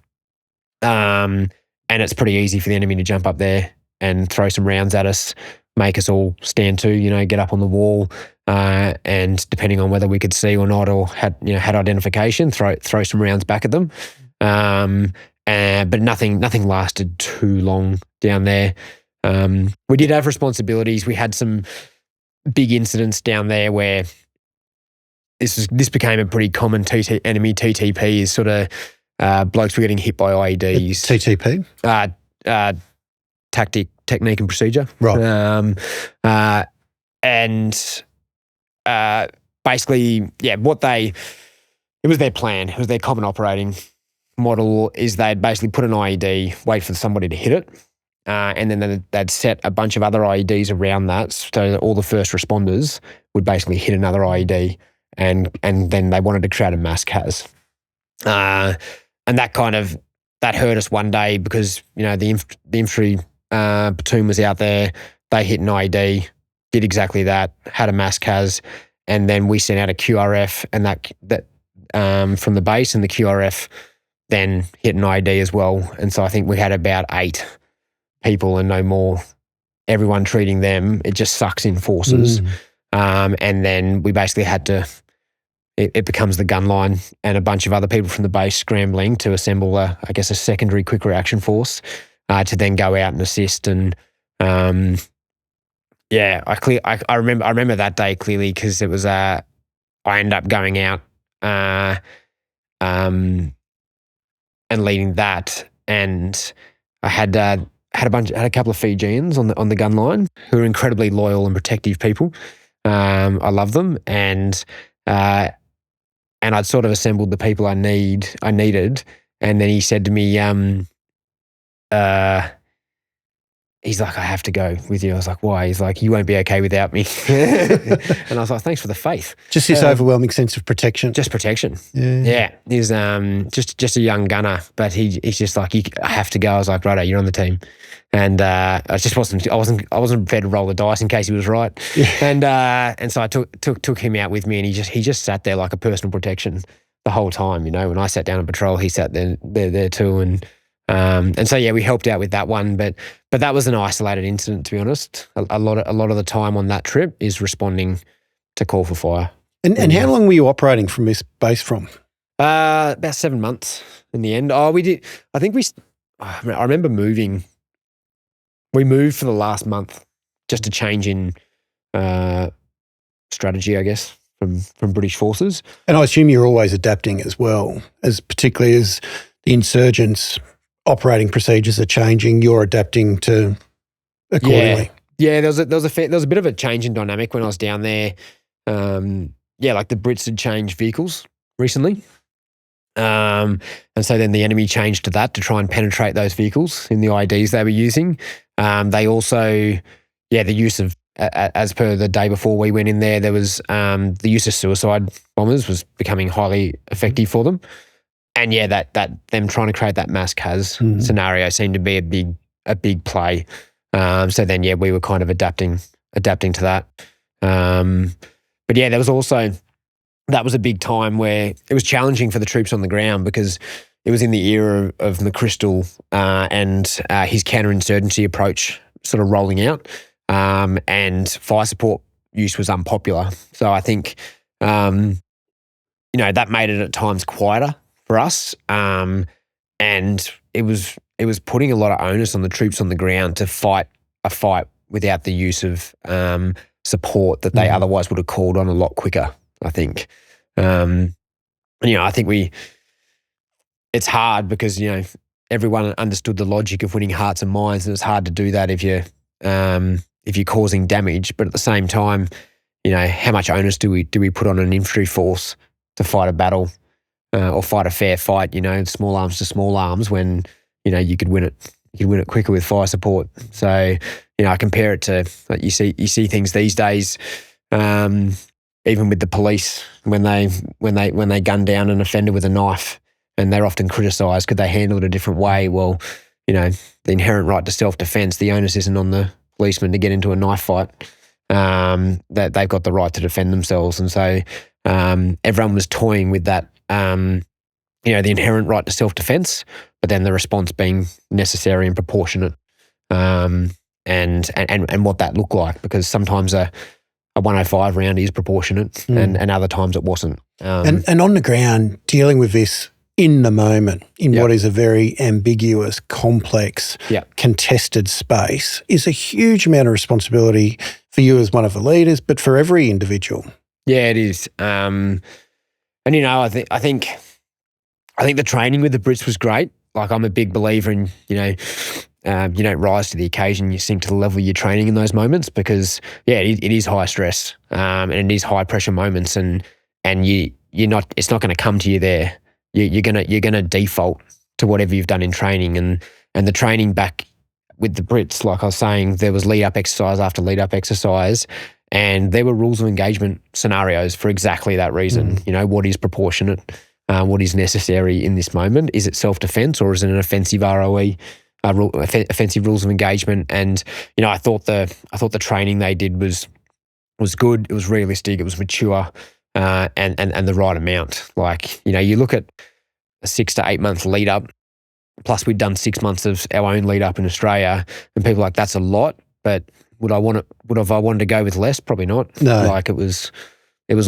and it's pretty easy for the enemy to jump up there and throw some rounds at us, make us all stand to, get up on the wall, and depending on whether we could see or not, or had identification, throw some rounds back at them. But nothing lasted too long down there. We did have responsibilities. We had some big incidents down there where this became a pretty common enemy TTP, is sort of blokes were getting hit by IEDs. TTP? Technique and procedure. Right. Basically, it was their plan. It was their common operating model, is they'd basically put an IED, wait for somebody to hit it, and then they'd set a bunch of other IEDs around that, so that all the first responders would basically hit another IED, and then they wanted to create a mass CAS. And that hurt us one day, because the infantry platoon was out there, they hit an IED, did exactly that, had a mass CAS, and then we sent out a QRF, and that from the base, and the QRF then hit an IED as well. And so I think we had about 8 people and no more, everyone treating them. It just sucks in forces. And then we basically had to, it becomes the gun line and a bunch of other people from the base scrambling to assemble a secondary quick reaction force to then go out and assist. And I remember that day clearly, because it was I ended up going out and leading that, and I had a couple of Fijians on the gun line who are incredibly loyal and protective people. I love them, and I'd sort of assembled the people I needed, and then he said to me, he's like, I have to go with you. I was like, why? He's like, you won't be okay without me. And I was like, thanks for the faith. Just this overwhelming sense of protection. Just protection. Yeah. He's just a young gunner, but he's just like, I have to go. I was like, righto, you're on the team. And I wasn't prepared to roll the dice in case he was right. Yeah. And so I took him out with me, and he just sat there like a personal protection the whole time. When I sat down on patrol, he sat there too. And so we helped out with that one, but that was an isolated incident, to be honest. A lot of the time on that trip is responding to call for fire. And how long were you operating from this base from? About 7 months in the end. Oh, we did. I think I remember moving. We moved for the last month, just a change in strategy, I guess, from British forces. And I assume you're always adapting as well, particularly as the insurgents' operating procedures are changing, you're adapting to accordingly. Yeah, there was a bit of a change in dynamic when I was down there. Like the Brits had changed vehicles recently. And so then the enemy changed to that to try and penetrate those vehicles in the IDs they were using. They also, the use of, as per the day before we went in there was the use of suicide bombers was becoming highly effective for them. And that them trying to create that mass CAS scenario seemed to be a big play. So then we were kind of adapting to that. But there was also, that was a big time where it was challenging for the troops on the ground, because it was in the era of McChrystal and his counterinsurgency approach sort of rolling out, and fire support use was unpopular. So I think that made it at times quieter for us, and it was putting a lot of onus on the troops on the ground to fight a fight without the use of support that they otherwise would have called on a lot quicker, I think. I think it's hard because, everyone understood the logic of winning hearts and minds, and it's hard to do that if you're causing damage. But at the same time, how much onus do we put on an infantry force to fight a battle or fight a fair fight, small arms to small arms, when, you could win it. You could win it quicker with fire support. So, I compare it to, like, you see things these days, even with the police, when they gun down an offender with a knife, and they're often criticised, could they handle it a different way? Well, the inherent right to self-defence, the onus isn't on the policeman to get into a knife fight. That they've got the right to defend themselves. And so everyone was toying with that, the inherent right to self-defence, but then the response being necessary and proportionate, and what that looked like, because sometimes a 105 round is proportionate, and other times it wasn't. And on the ground, dealing with this in the moment, in what is a very ambiguous, complex, contested space, is a huge amount of responsibility for you as one of the leaders, but for every individual. Yeah, it is. And I think the training with the Brits was great. Like, I'm a big believer in, you don't rise to the occasion, you sink to the level you're training in those moments, because it is high stress, and it is high pressure moments, and it's not going to come to you there. You're gonna default to whatever you've done in training, and the training back with the Brits, like I was saying, there was lead up exercise after lead up exercise, and there were rules of engagement scenarios for exactly that reason. What is proportionate, what is necessary in this moment? Is it self-defense, or is it an offensive ROE? Offensive rules of engagement. And I thought the training they did was good. It was realistic. It was mature, and the right amount. Like, you look at a 6 to 8 month lead up, plus we'd done 6 months of our own lead up in Australia, and people are like, that's a lot. But would I wanted to go with less? Probably not. No. Like, it was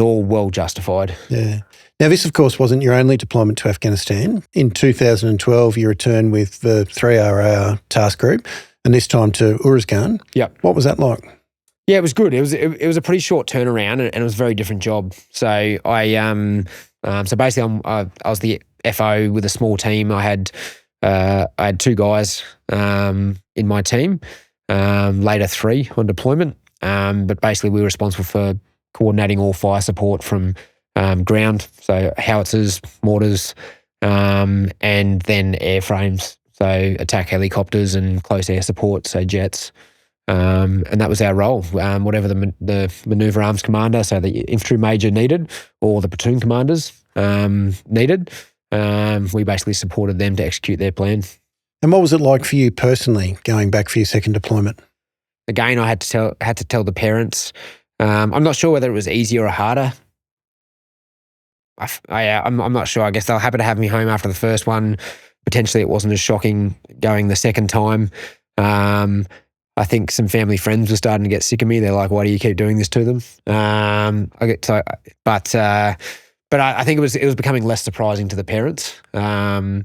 all well justified. Yeah. Now, this, of course, wasn't your only deployment to Afghanistan. In 2012, you returned with the 3RR task group, and this time to Uruzgan. Yep. What was that like? Yeah, it was good. It was a pretty short turnaround, and it was a very different job. So I basically I was the FO with a small team. I had 2 guys in my team, later 3 on deployment. But basically we were responsible for coordinating all fire support from ground, so howitzers, mortars, and then airframes, so attack helicopters and close air support, so jets. And that was our role. Whatever the manoeuvre arms commander, so the infantry major needed, or the platoon commanders needed, we basically supported them to execute their plan. And what was it like for you personally, going back for your second deployment? Again, I had to tell the parents. I'm not sure whether it was easier or harder. I'm not sure. I guess they were happy to have me home after the first one. Potentially it wasn't as shocking going the second time. I think some family friends were starting to get sick of me. They're like, why do you keep doing this to them? But I think it was becoming less surprising to the parents. I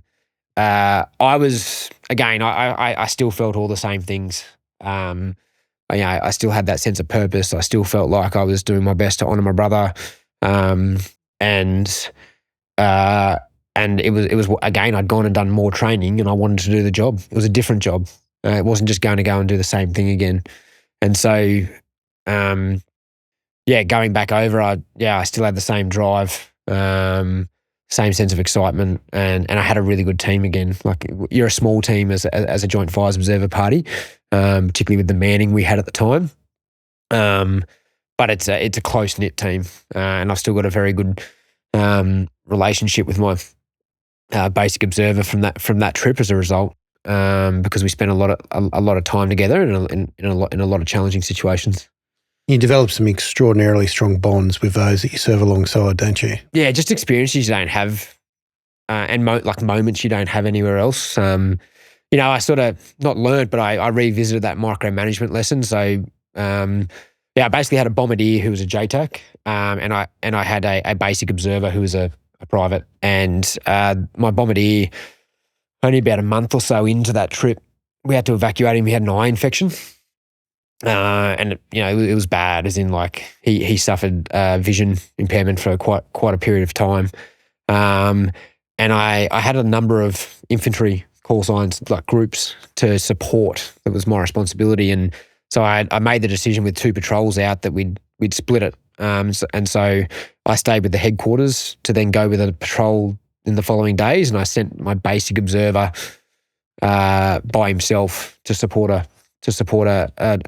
still felt all the same things. I still had that sense of purpose. I still felt like I was doing my best to honour my brother. And it was again, I'd gone and done more training, and I wanted to do the job. It was a different job. It wasn't just going to go and do the same thing again. And so, going back over, I still had the same drive, same sense of excitement, and I had a really good team again. Like, you're a small team as a Joint Fires Observer Party, particularly with the manning we had at the time. But it's a close knit team, and I've still got a very good relationship with my basic observer from that trip as a result, because we spent a lot of time together in a lot of challenging situations. You develop some extraordinarily strong bonds with those that you serve alongside, don't you? Yeah, just experiences you don't have, and moments you don't have anywhere else. I sort of not learned, but I revisited that micromanagement lesson. So. I basically had a bombardier who was a JTAC, and I had a basic observer who was a private. And my bombardier, only about a month or so into that trip, we had to evacuate him. He had an eye infection, and it was bad. As in, like, he suffered vision impairment for quite a period of time. And I had a number of infantry call signs, like groups, to support. That was my responsibility. And so I made the decision with 2 patrols out that we'd split it. And so I stayed with the headquarters to then go with a patrol in the following days, and I sent my basic observer by himself to support a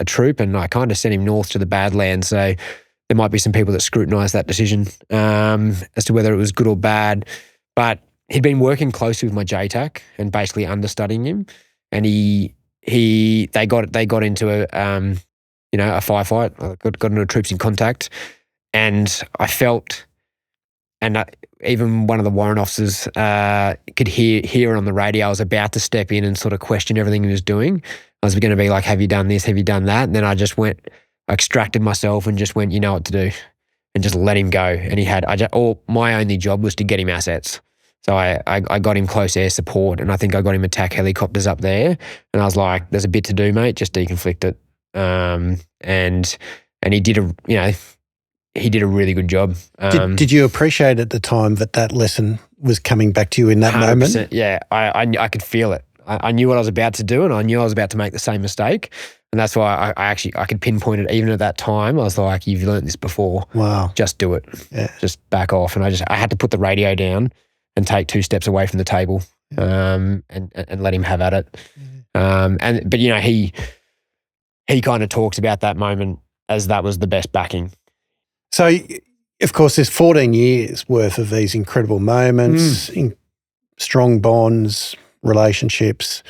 troop, and I kind of sent him north to the Badlands. So there might be some people that scrutinise that decision as to whether it was good or bad. But he'd been working closely with my JTAC and basically understudying him, and they got into a firefight. Got into troops in contact, and I felt even one of the warrant officers could hear on the radio I was about to step in and sort of question everything he was doing. I was going to be like, have you done this? Have you done that? And then I extracted myself and just went, you know what to do, and just let him go. And my only job was to get him assets. So I got him close air support, and I think I got him attack helicopters up there. And I was like, there's a bit to do, mate, just deconflict it. And he did a really good job. Did you appreciate at the time that lesson was coming back to you in that moment? Yeah, I could feel it. I knew what I was about to do, and I knew I was about to make the same mistake. And that's why I could pinpoint it. Even at that time, I was like, you've learned this before. Wow. Just do it. Yeah. Just back off. And I had to put the radio down and take 2 steps away from the table, and let him have at it. But you know, he kind of talks about that moment as that was the best backing. So, of course, there's 14 years worth of these incredible moments, strong bonds, relationships.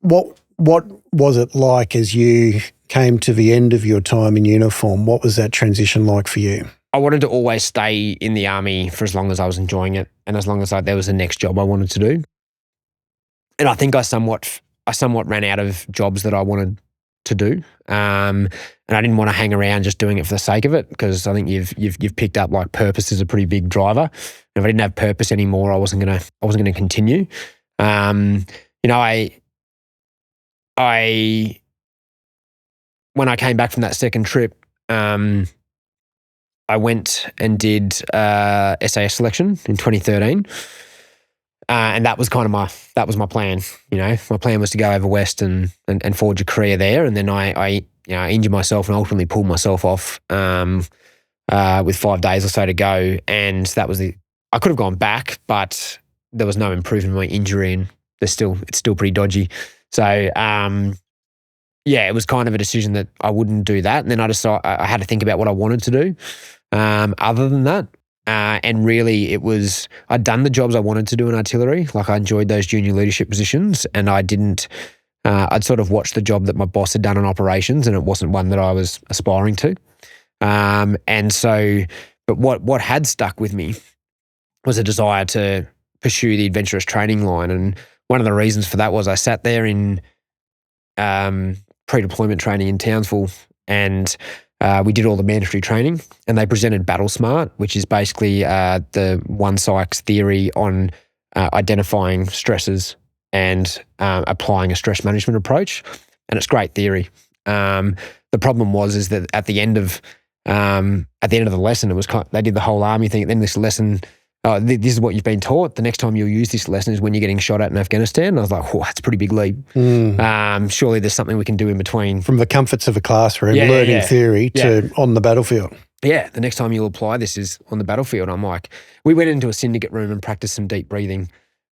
What was it like as you came to the end of your time in uniform? What was that transition like for you? I wanted to always stay in the army for as long as I was enjoying it, and as long as there was a next job I wanted to do. And I think I somewhat ran out of jobs that I wanted to do, and I didn't want to hang around just doing it for the sake of it, because I think you've picked up like purpose is a pretty big driver. And if I didn't have purpose anymore, I wasn't gonna continue. You know, I when I came back from that second trip, I went and did SAS selection in 2013. And that was my plan. You know, my plan was to go over west and forge a career there. And then I injured myself and ultimately pulled myself off with 5 days or so to go. And that was I could have gone back, but there was no improvement in my injury, and it's still pretty dodgy. So it was kind of a decision that I wouldn't do that. And then I had to think about what I wanted to do other than that. And really I'd done the jobs I wanted to do in artillery. Like, I enjoyed those junior leadership positions, and I'd sort of watched the job that my boss had done in operations, and it wasn't one that I was aspiring to. But what had stuck with me was a desire to pursue the Adventurous training line. And one of the reasons for that was I sat there in pre-deployment training in Townsville, and we did all the mandatory training, and they presented Battle Smart, which is basically the One Sykes theory on identifying stresses and applying a stress management approach. And it's great theory. The problem is that at the end of the lesson, it was they did the whole army thing. And then this lesson, this is what you've been taught. The next time you'll use this lesson is when you're getting shot at in Afghanistan. And I was like, that's a pretty big leap. Surely there's something we can do in between. From the comforts of a classroom, learning theory to on the battlefield. Yeah, the next time you'll apply this is on the battlefield. I'm like, we went into a syndicate room and practiced some deep breathing.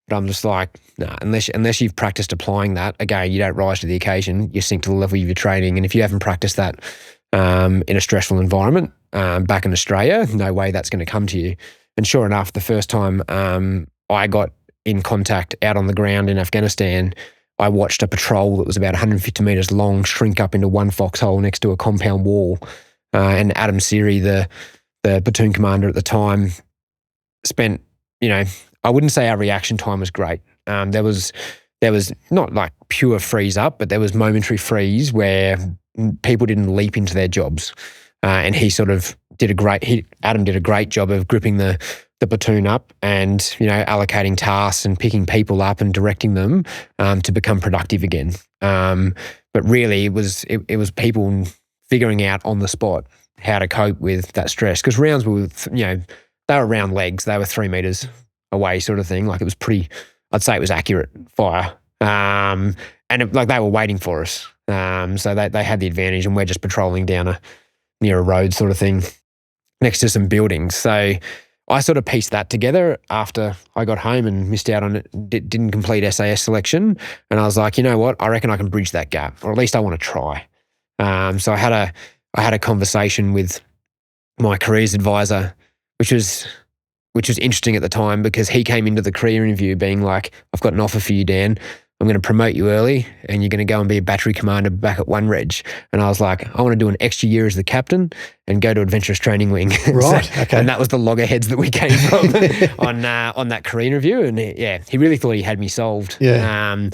But I'm just like, nah, unless you've practiced applying that, again, you don't rise to the occasion. You sink to the level of your training. And if you haven't practiced that in a stressful environment back in Australia, no way that's going to come to you. And sure enough, the first time I got in contact out on the ground in Afghanistan, I watched a patrol that was about 150 metres long shrink up into one foxhole next to a compound wall. And Adam Seary, the platoon commander at the time, spent, I wouldn't say our reaction time was great. There was not like pure freeze up, but there was momentary freeze where people didn't leap into their jobs. And he sort of Adam did a great job of gripping the platoon up and, allocating tasks and picking people up and directing them to become productive again. But really it was people figuring out on the spot how to cope with that stress. Because rounds were, they were round legs. They were 3 meters away sort of thing. Like, it was I'd say it was accurate fire. And they were waiting for us. So they had the advantage, and we're just patrolling down near a road sort of thing next to some buildings. So I sort of pieced that together after I got home and missed out on it, didn't complete SAS selection. And I was like, you know what? I reckon I can bridge that gap, or at least I want to try. So I had a conversation with my careers advisor, which was interesting at the time, because he came into the career interview being like, I've got an offer for you, Dan. I'm going to promote you early and you're going to go and be a battery commander back at 1 Reg. And I was like, I want to do an extra year as the captain and go to Adventurous Training Wing. Right, okay. And that was the loggerheads that we came from on that career review. And he really thought he had me solved. Yeah.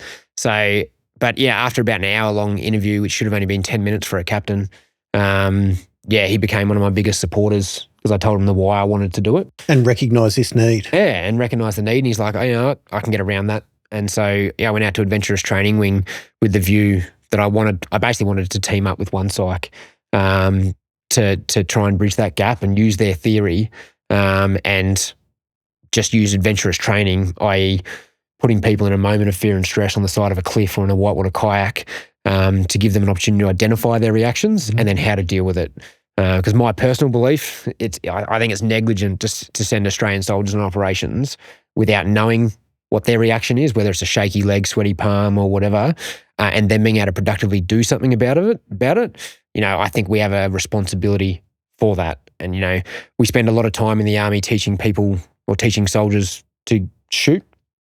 But after about an hour-long interview, which should have only been 10 minutes for a captain, he became one of my biggest supporters because I told him the why I wanted to do it. And recognise this need. Yeah, and recognise the need. And he's like, oh, you know what? I can get around that. And so, I went out to Adventurous Training Wing with the view that I basically wanted to team up with one psych to try and bridge that gap and use their theory and just use adventurous training, i.e. putting people in a moment of fear and stress on the side of a cliff or in a whitewater kayak to give them an opportunity to identify their reactions and then how to deal with it. Because my personal belief, I think it's negligent just to send Australian soldiers on operations without knowing what their reaction is, whether it's a shaky leg, sweaty palm or whatever, and then being able to productively do something about it. I think we have a responsibility for that. And, we spend a lot of time in the army teaching people or teaching soldiers to shoot.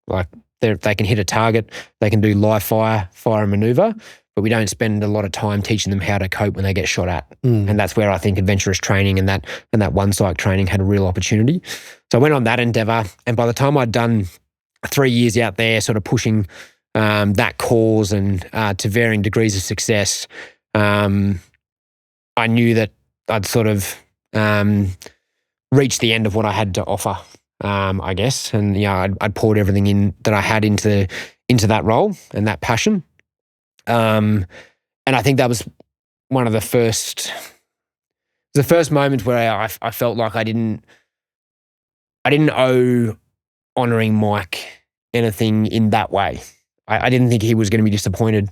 Like they can hit a target, they can do live fire and maneuver, but we don't spend a lot of time teaching them how to cope when they get shot at. And that's where I think adventurous training and that one psych training had a real opportunity. So I went on that endeavor, and by the time I'd done 3 years out there sort of pushing that cause and to varying degrees of success, I knew that I'd sort of reached the end of what I had to offer, I guess. And I'd poured everything in that I had into that role and that passion. And I think that was one of the first moment where I felt like I didn't owe honouring Mike anything in that way. I didn't think he was going to be disappointed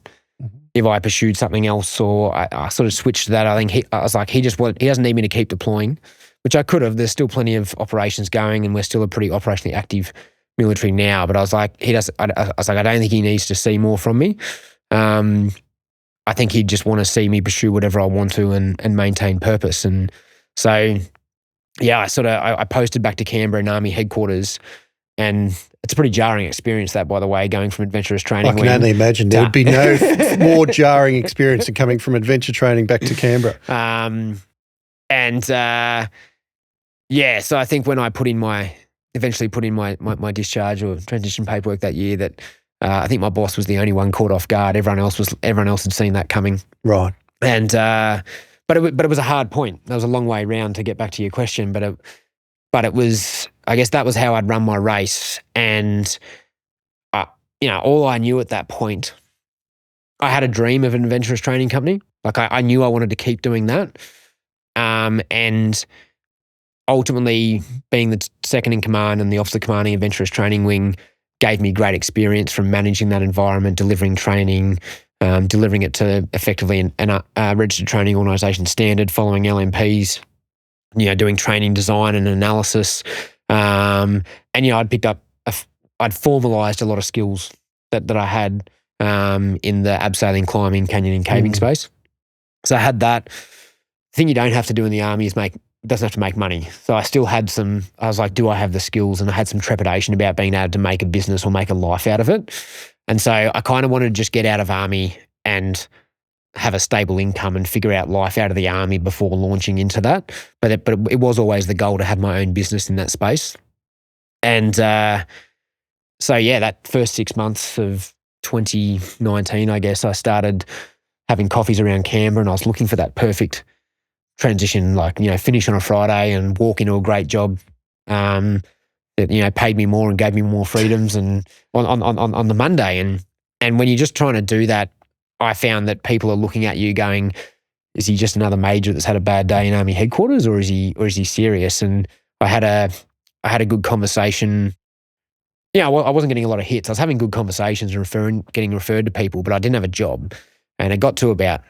if I pursued something else, or I sort of switched to that. I think I was like, he doesn't need me to keep deploying, which I could have. There's still plenty of operations going and we're still a pretty operationally active military now. But I was like, I don't think he needs to see more from me. I think he'd just want to see me pursue whatever I want to and maintain purpose. And so, I posted back to Canberra in Army headquarters, and it's a pretty jarring experience that, by the way, going from adventurous training. I can only imagine. There would be no more jarring experience than coming from adventure training back to Canberra. So I think when I eventually put in my discharge or transition paperwork that year, that I think my boss was the only one caught off guard. Everyone else had seen that coming. Right. And but it was a hard point. That was a long way round to get back to your question, but it was, I guess that was how I'd run my race. And, all I knew at that point, I had a dream of an adventurous training company. Like I knew I wanted to keep doing that. And ultimately being the second in command and the officer commanding Adventurous Training Wing gave me great experience from managing that environment, delivering training, delivering it to effectively a registered training organisation standard, following LMPs, doing training design and analysis. I'd picked up, I'd formalised a lot of skills that I had in the abseiling, climbing, canyoning, caving space. So I had that. The thing you don't have to do in the army is doesn't have to make money. So I still had I was like, do I have the skills? And I had some trepidation about being able to make a business or make a life out of it. And so I kind of wanted to just get out of army and have a stable income and figure out life out of the army before launching into that. But it was always the goal to have my own business in that space. And that first 6 months of 2019, I guess, I started having coffees around Canberra, and I was looking for that perfect transition, finish on a Friday and walk into a great job that, paid me more and gave me more freedoms and on the Monday. And when you're just trying to do that, I found that people are looking at you going, is he just another major that's had a bad day in Army headquarters, or is he serious? And I had a good conversation. I wasn't getting a lot of hits. I was having good conversations and getting referred to people, but I didn't have a job. And it got to about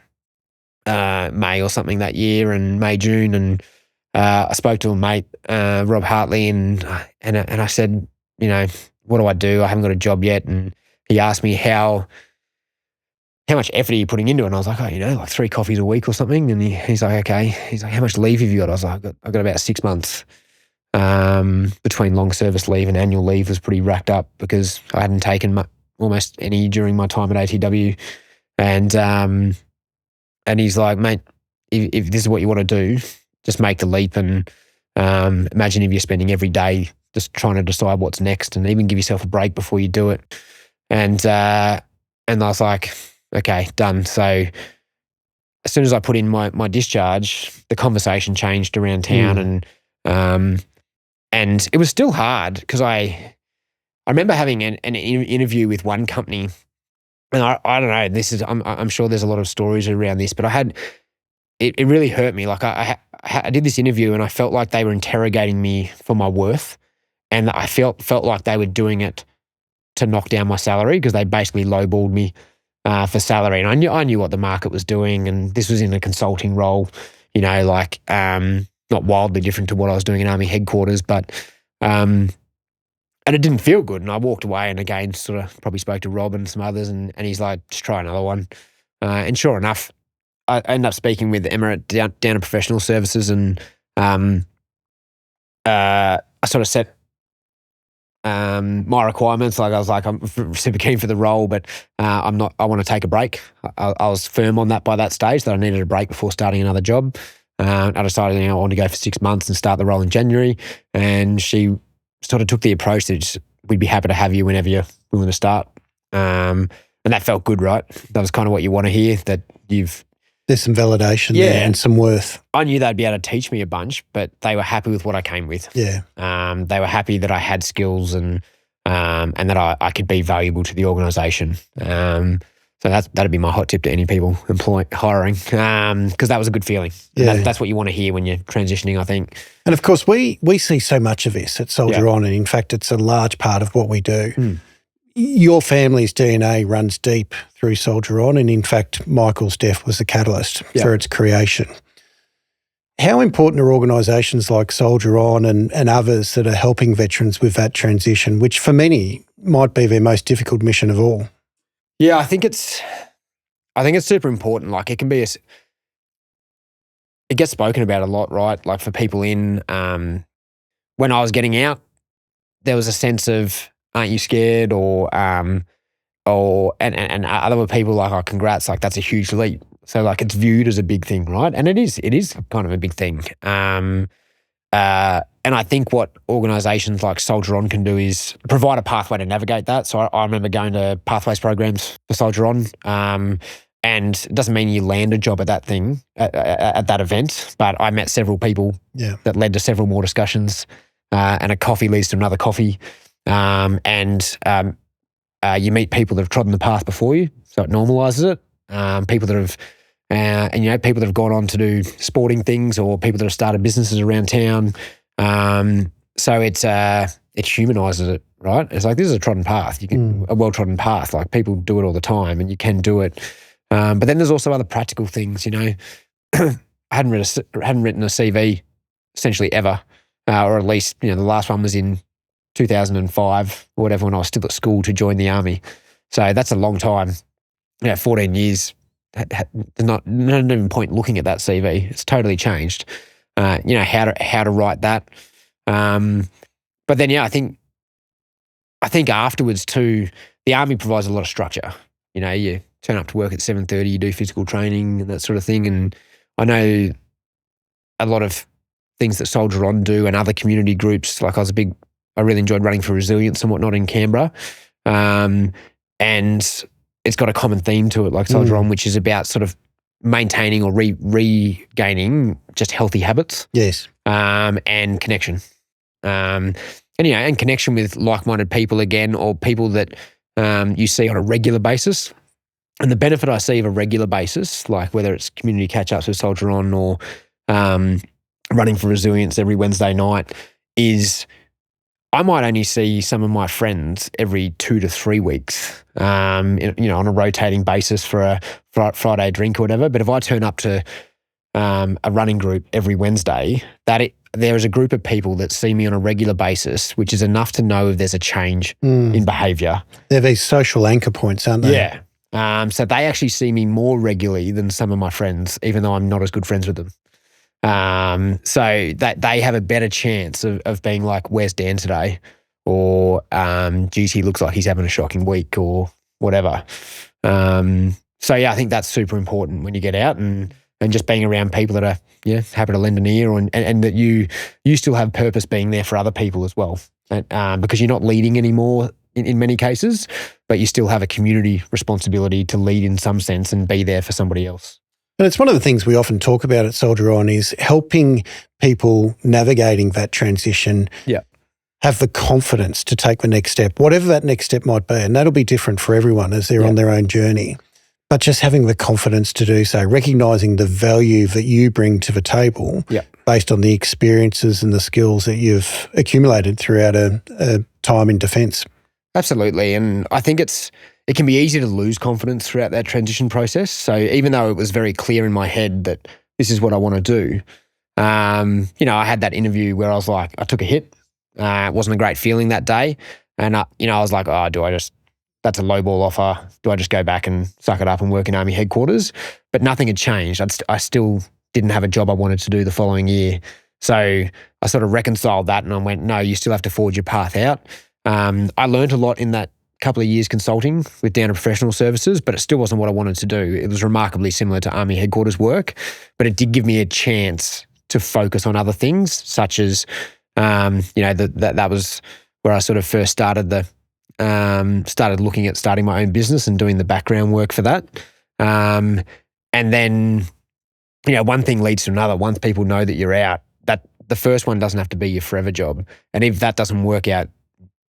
May or something that year, and May, June, and I spoke to a mate, Rob Hartley, and I said, what do I do? I haven't got a job yet. And he asked me how much effort are you putting into it? And I was like, like 3 coffees a week or something. And he's like, okay. He's like, how much leave have you got? I was like, I've got about 6 months. Between long service leave and annual leave was pretty racked up because I hadn't taken almost any during my time at ATW. And he's like, mate, if this is what you want to do, just make the leap and imagine if you're spending every day just trying to decide what's next and even give yourself a break before you do it. And I was like, okay, done. So as soon as I put in my discharge, the conversation changed around town and it was still hard because I remember having an interview with one company, and I don't know, I'm sure there's a lot of stories around this, but it really hurt me. Like I did this interview and I felt like they were interrogating me for my worth, and I felt like they were doing it to knock down my salary because they basically lowballed me for salary. And I knew what the market was doing, and this was in a consulting role, like not wildly different to what I was doing in Army headquarters, but and it didn't feel good. And I walked away and again sort of probably spoke to Rob and some others, and he's like, just try another one. And sure enough, I ended up speaking with Emma down at Professional Services, and I sort of set my requirements. Like I was like, I'm super keen for the role, but I want to take a break. I was firm on that by that stage, that I needed a break before starting another job. I decided I wanted to go for 6 months and start the role in January. And she sort of took the approach that we'd be happy to have you whenever you're willing to start. And that felt good, right? That was kind of what you want to hear, that there's some validation there and some worth. I knew they'd be able to teach me a bunch, but they were happy with what I came with. Yeah. They were happy that I had skills and that I could be valuable to the organisation. So that'd be my hot tip to any people hiring, because that was a good feeling. Yeah. That's what you want to hear when you're transitioning, I think. And of course, we see so much of this at Soldier On, and in fact, it's a large part of what we do. Your family's DNA runs deep through Soldier On, and in fact, Michael's death was the catalyst for its creation. How important are organisations like Soldier On and others that are helping veterans with that transition, which for many might be their most difficult mission of all? Yeah, I think it's super important. Like it gets spoken about a lot, right? Like for people when I was getting out, there was a sense of, aren't you scared? And other people like, oh, congrats, like that's a huge leap. So like it's viewed as a big thing, right? And it is kind of a big thing. And I think what organisations like Soldier On can do is provide a pathway to navigate that. So I remember going to pathways programs for Soldier On, and it doesn't mean you land a job at that thing, at that event, but I met several people that led to several more discussions, and a coffee leads to another coffee. And you meet people that have trodden the path before you, so it normalises it. People that have, people that have gone on to do sporting things, or people that have started businesses around town. So it humanises it, right? It's like, this is a trodden path. A well-trodden path. Like people do it all the time, and you can do it. But then there's also other practical things. I hadn't written a CV essentially ever, or at least the last one was in 2005 or whatever, when I was still at school to join the army. So that's a long time. 14 years. There's not even point looking at that CV. It's totally changed. How to write that. But then I think afterwards too, the army provides a lot of structure. You turn up to work at 7:30, you do physical training and that sort of thing. And I know a lot of things that Soldier On do, and other community groups. Like I really enjoyed running for resilience and whatnot in Canberra. And it's got a common theme to it, like Soldier On, which is about sort of maintaining or regaining just healthy habits. Yes. And connection. And connection with like-minded people again, or people that you see on a regular basis. And the benefit I see of a regular basis, like whether it's community catch-ups with Soldier On or running for resilience every Wednesday night, is I might only see some of my friends every 2 to 3 weeks, on a rotating basis for a Friday drink or whatever. But if I turn up to a running group every Wednesday, there is a group of people that see me on a regular basis, which is enough to know if there's a change in behaviour. They're these social anchor points, aren't they? Yeah. So they actually see me more regularly than some of my friends, even though I'm not as good friends with them. So that they have a better chance of being like, where's Dan today? or GT looks like he's having a shocking week or whatever. So yeah, I think that's super important when you get out and just being around people that are happy to lend an ear and that you still have purpose being there for other people as well, because you're not leading anymore in many cases, but you still have a community responsibility to lead in some sense and be there for somebody else. And it's one of the things we often talk about at Soldier On is helping people navigating that transition have the confidence to take the next step, whatever that next step might be. And that'll be different for everyone as they're on their own journey. But just having the confidence to do so, recognising the value that you bring to the table based on the experiences and the skills that you've accumulated throughout a time in defence. Absolutely. And I think it can be easy to lose confidence throughout that transition process. So even though it was very clear in my head that this is what I want to do, I had that interview where I was like, I took a hit. It wasn't a great feeling that day. And, I was like, that's a lowball offer. Do I just go back and suck it up and work in Army headquarters? But nothing had changed. I still didn't have a job I wanted to do the following year. So I sort of reconciled that and I went, no, you still have to forge your path out. I learned a lot in that couple of years consulting with Downer Professional Services, but it still wasn't what I wanted to do. It was remarkably similar to Army headquarters work, but it did give me a chance to focus on other things, such as, that was where I sort of first started started looking at starting my own business and doing the background work for that. And then, one thing leads to another. Once people know that you're out, that the first one doesn't have to be your forever job. And if that doesn't work out,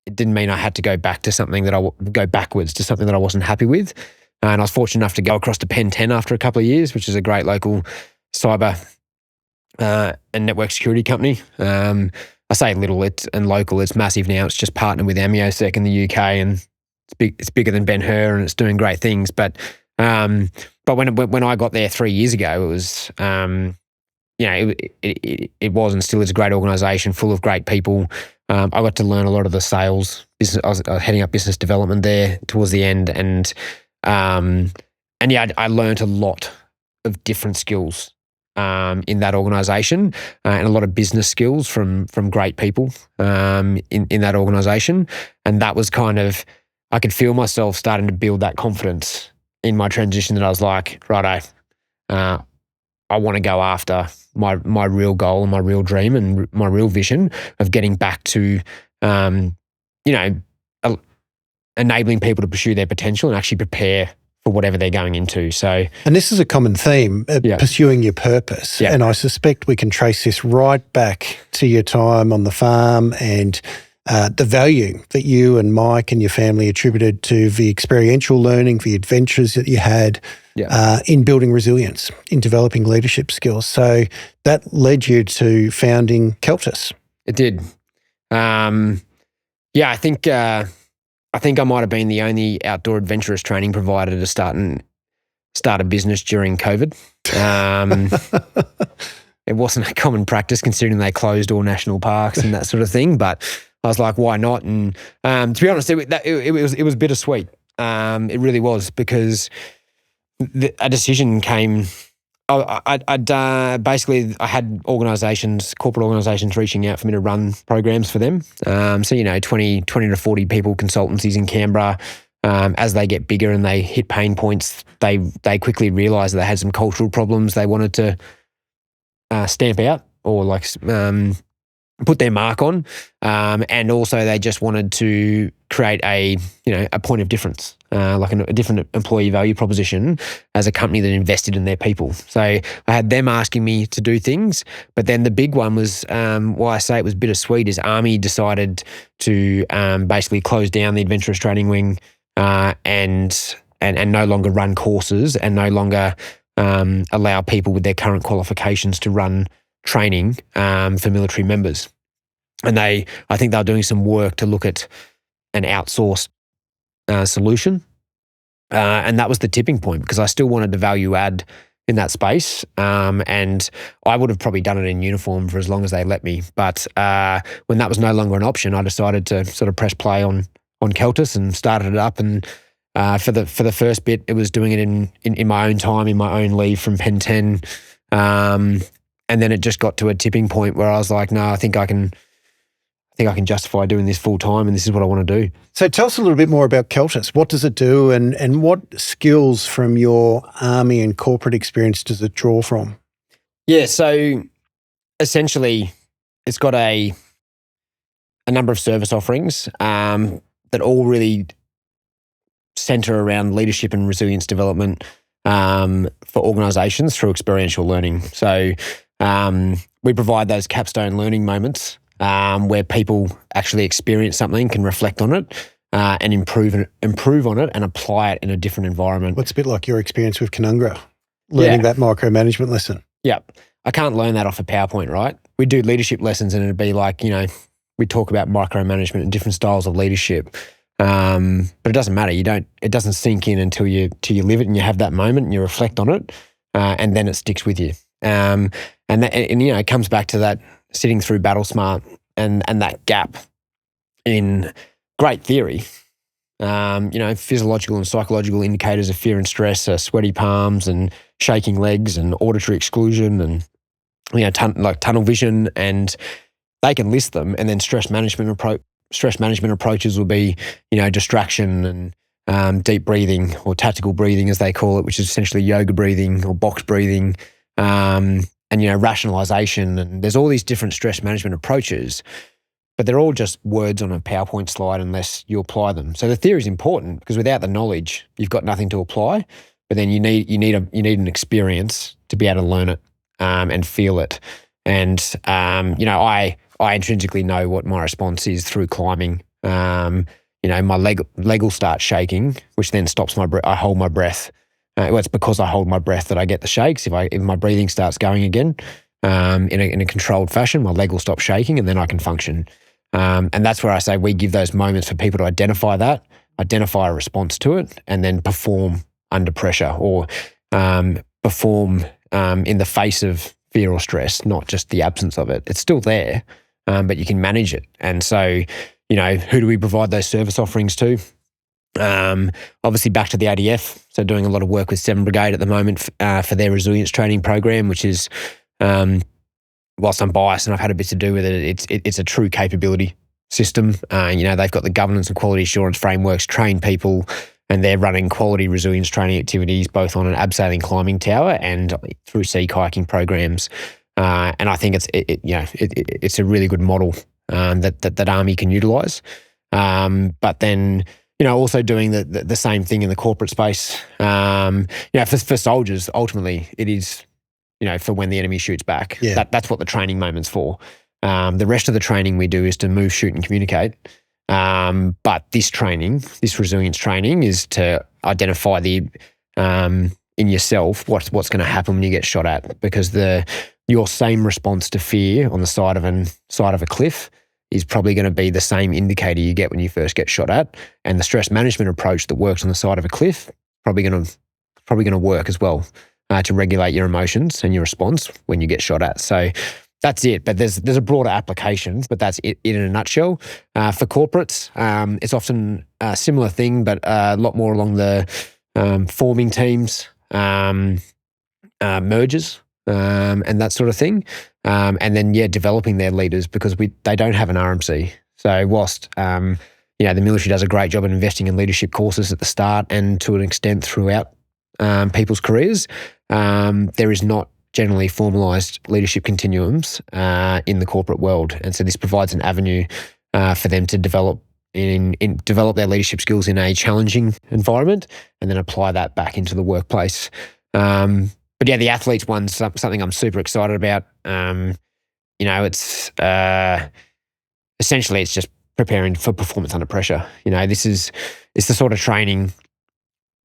it didn't mean I had to go back to something go backwards to something that I wasn't happy with. And I was fortunate enough to go across to Pen 10 after a couple of years, which is a great local cyber and network security company. I say little and local, it's massive now. It's just partnered with AmioSec in the UK and it's bigger than Ben-Hur and it's doing great things. But when I got there 3 years ago, it was, it was and still is a great organisation full of great people. I got to learn a lot of the sales business. I was heading up business development there towards the end. And I learned a lot of different skills in that organisation and a lot of business skills from great people in that organisation. And that was kind of, I could feel myself starting to build that confidence in my transition that I was like, righto, I want to go after my real goal and my real dream and my real vision of getting back to, enabling people to pursue their potential and actually prepare for whatever they're going into. So, and this is a common theme, pursuing your purpose. Yeah. And I suspect we can trace this right back to your time on the farm and the value that you and Mike and your family attributed to the experiential learning, the adventures that you had in building resilience, in developing leadership skills. So that led you to founding Keltus. It did. I think I might have been the only outdoor adventurous training provider to start a business during COVID. It wasn't a common practice considering they closed all national parks and that sort of thing, but I was like, why not? And to be honest, it was bittersweet. It really was, because a decision came. I had corporate organisations reaching out for me to run programs for them. 20 to 40 people, consultancies in Canberra. As they get bigger and they hit pain points, they quickly realised that they had some cultural problems they wanted to stamp out or put their mark on, and also they just wanted to create a point of difference, a different employee value proposition as a company that invested in their people. So I had them asking me to do things, but then the big one was, why I say it was bittersweet, is Army decided to basically close down the Adventurous training wing and no longer run courses and no longer allow people with their current qualifications to run training for military members. And I think they were doing some work to look at an outsourced solution. And that was the tipping point, because I still wanted to value add in that space. And I would have probably done it in uniform for as long as they let me. But when that was no longer an option, I decided to sort of press play on Keltus and started it up. And for the first bit, it was doing it in my own time, in my own leave from Pen 10. And then it just got to a tipping point where I was like, no, I think I can think I can justify doing this full time, and this is what I want to do. So tell us a little bit more about Keltus. What does it do, and what skills from your army and corporate experience does it draw from? Yeah, so essentially it's got a number of service offerings that all really center around leadership and resilience development for organizations through experiential learning. So we provide those capstone learning moments where people actually experience something, can reflect on it, and improve on it and apply it in a different environment. What's a bit like your experience with Canungra, learning that micromanagement lesson? Yeah. I can't learn that off a PowerPoint, right? We do leadership lessons and it'd be like, we talk about micromanagement and different styles of leadership. But it doesn't matter. It doesn't sink in until you live it and you have that moment and you reflect on it, and then it sticks with you. And it comes back to that sitting through Battle Smart and that gap in great theory. Physiological and psychological indicators of fear and stress are sweaty palms and shaking legs and auditory exclusion and tunnel vision, and they can list them. And then stress management approaches will be distraction and deep breathing, or tactical breathing as they call it, which is essentially yoga breathing or box breathing, and rationalization. And there's all these different stress management approaches, but they're all just words on a PowerPoint slide unless you apply them. So the theory is important because without the knowledge, you've got nothing to apply. But then you need an experience to be able to learn it and feel it. And I intrinsically know what my response is through climbing. My leg will start shaking, which then stops my breath. I hold my breath. It's because I hold my breath that I get the shakes. If my breathing starts going again in a controlled fashion, my leg will stop shaking and then I can function. And that's where I say we give those moments for people to identify a response to it, and then perform under pressure, or perform in the face of fear or stress, not just the absence of it. It's still there, but you can manage it. And so, who do we provide those service offerings to? Obviously back to the ADF. So doing a lot of work with 7 Brigade at the moment for their resilience training program, which is, whilst I'm biased and I've had a bit to do with it, it's a true capability system. They've got the governance and quality assurance frameworks, train people, and they're running quality resilience training activities both on an abseiling climbing tower and through sea kayaking programs. And I think it's a really good model that Army can utilise. But then, also doing the same thing in the corporate space. For soldiers, ultimately, it is, for when the enemy shoots back. Yeah. That's what the training moment's for. The rest of the training we do is to move, shoot, and communicate. But this resilience training, is to identify in yourself what's going to happen when you get shot at, because your same response to fear on the side of a cliff is probably going to be the same indicator you get when you first get shot at, and the stress management approach that works on the side of a cliff probably going to work as well to regulate your emotions and your response when you get shot at. So that's it. But there's a broader application, but that's it in a nutshell. For corporates, it's often a similar thing, but a lot more along the forming teams, mergers, and that sort of thing. And then, developing their leaders, because they don't have an RMC. So whilst, the military does a great job in investing in leadership courses at the start and to an extent throughout people's careers, there is not generally formalised leadership continuums in the corporate world. And so this provides an avenue for them to develop their leadership skills in a challenging environment and then apply that back into the workplace. But the athletes one's something I'm super excited about. It's essentially it's just preparing for performance under pressure. It's the sort of training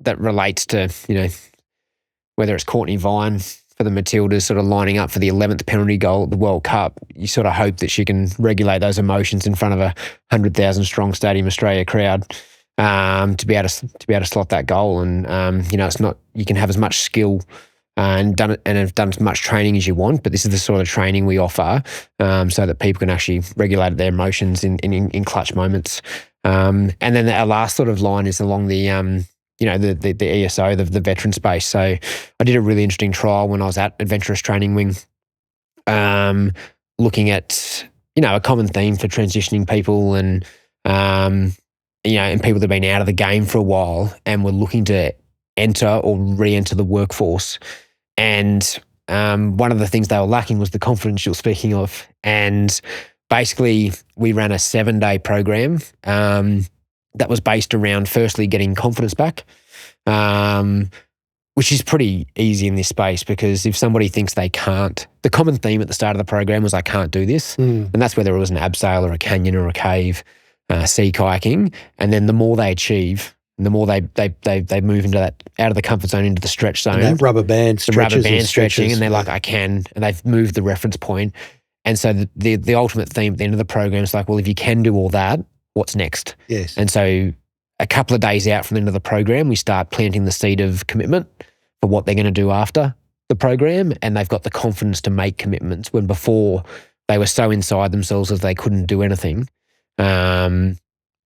that relates to, whether it's Courtney Vine for the Matildas sort of lining up for the 11th penalty goal at the World Cup. You sort of hope that she can regulate those emotions in front of a 100,000 strong Stadium Australia crowd to be able to slot that goal. And it's not, you can have as much skill and have done as much training as you want, but this is the sort of training we offer so that people can actually regulate their emotions in clutch moments. And then our last sort of line is along the ESO, the veteran space. So I did a really interesting trial when I was at Adventurous Training Wing, looking at a common theme for transitioning people and, and people that have been out of the game for a while and were looking to enter or re-enter the workforce. And one of the things they were lacking was the confidence you're speaking of. And basically, we ran a 7-day program that was based around firstly getting confidence back, which is pretty easy in this space because if somebody thinks they can't, the common theme at the start of the program was I can't do this. And that's whether it was an abseil or a canyon or a cave, sea kayaking. And then the more they achieve, the more they move into that, out of the comfort zone into the stretch zone. And that rubber band stretching, and they're like, I can, and they've moved the reference point. And so the ultimate theme at the end of the program is like, well, if you can do all that, what's next? Yes. And so a couple of days out from the end of the program, we start planting the seed of commitment for what they're going to do after the program. And they've got the confidence to make commitments when before they were so inside themselves that they couldn't do anything. They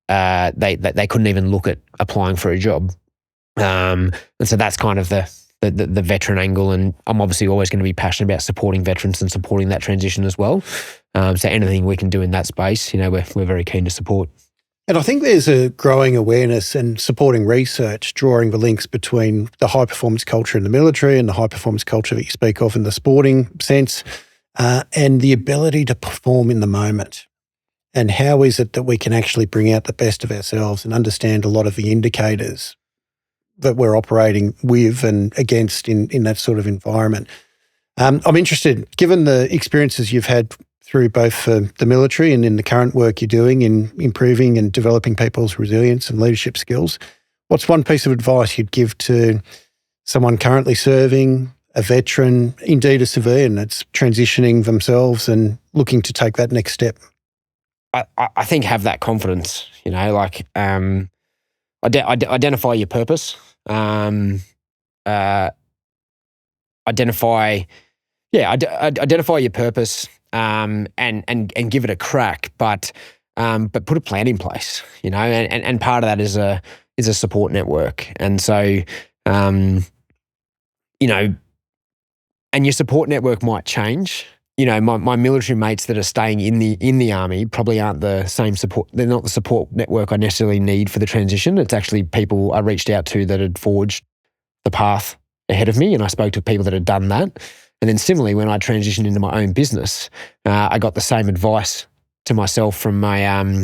couldn't even look at applying for a job. And so that's kind of the veteran angle. And I'm obviously always going to be passionate about supporting veterans and supporting that transition as well. So anything we can do in that space, we're very keen to support. And I think there's a growing awareness and supporting research, drawing the links between the high-performance culture in the military and the high-performance culture that you speak of in the sporting sense, and the ability to perform in the moment. And how is it that we can actually bring out the best of ourselves and understand a lot of the indicators that we're operating with and against in that sort of environment? I'm interested, given the experiences you've had through both the military and in the current work you're doing in improving and developing people's resilience and leadership skills, what's one piece of advice you'd give to someone currently serving, a veteran, indeed a civilian that's transitioning themselves and looking to take that next step? I think have that confidence, identify your purpose, identify your purpose, and give it a crack, but put a plan in place, and part of that is a support network. And so, and your support network might change. My military mates that are staying in the army probably aren't the same support. They're not the support network I necessarily need for the transition. It's actually people I reached out to that had forged the path ahead of me, and I spoke to people that had done that. And then similarly, when I transitioned into my own business, I got the same advice to myself from my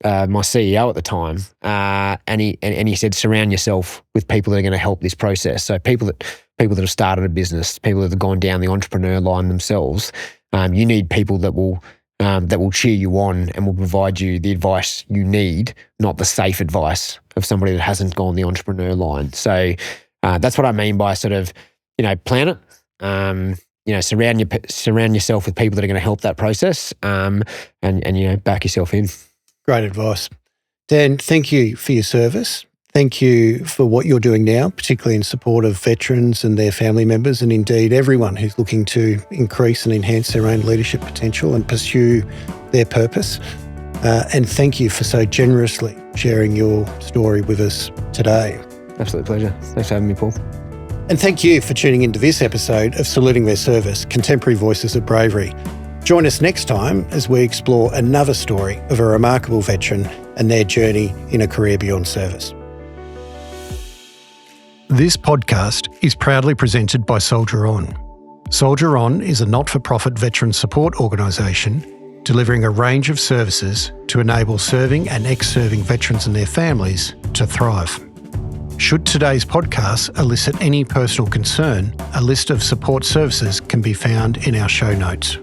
my CEO at the time, and he said, surround yourself with people that are going to help this process. So people that have started a business, people that have gone down the entrepreneur line themselves. You need people that will cheer you on and will provide you the advice you need, not the safe advice of somebody that hasn't gone the entrepreneur line. So that's what I mean by sort of plan it. Surround yourself with people that are going to help that process, and back yourself in. Great advice. Dan, thank you for your service. Thank you for what you're doing now, particularly in support of veterans and their family members, and indeed everyone who's looking to increase and enhance their own leadership potential and pursue their purpose. And thank you for so generously sharing your story with us today. Absolute pleasure. Thanks for having me, Paul. And thank you for tuning into this episode of Saluting Their Service, Contemporary Voices of Bravery. Join us next time as we explore another story of a remarkable veteran and their journey in a career beyond service. This podcast is proudly presented by Soldier On. Soldier On is a not-for-profit veteran support organisation delivering a range of services to enable serving and ex-serving veterans and their families to thrive. Should today's podcast elicit any personal concern, a list of support services can be found in our show notes.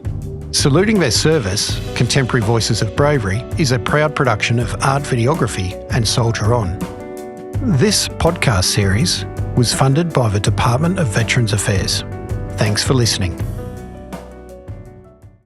Saluting Their Service, Contemporary Voices of Bravery is a proud production of Art Videography and Soldier On. This podcast series was funded by the Department of Veterans Affairs. Thanks for listening.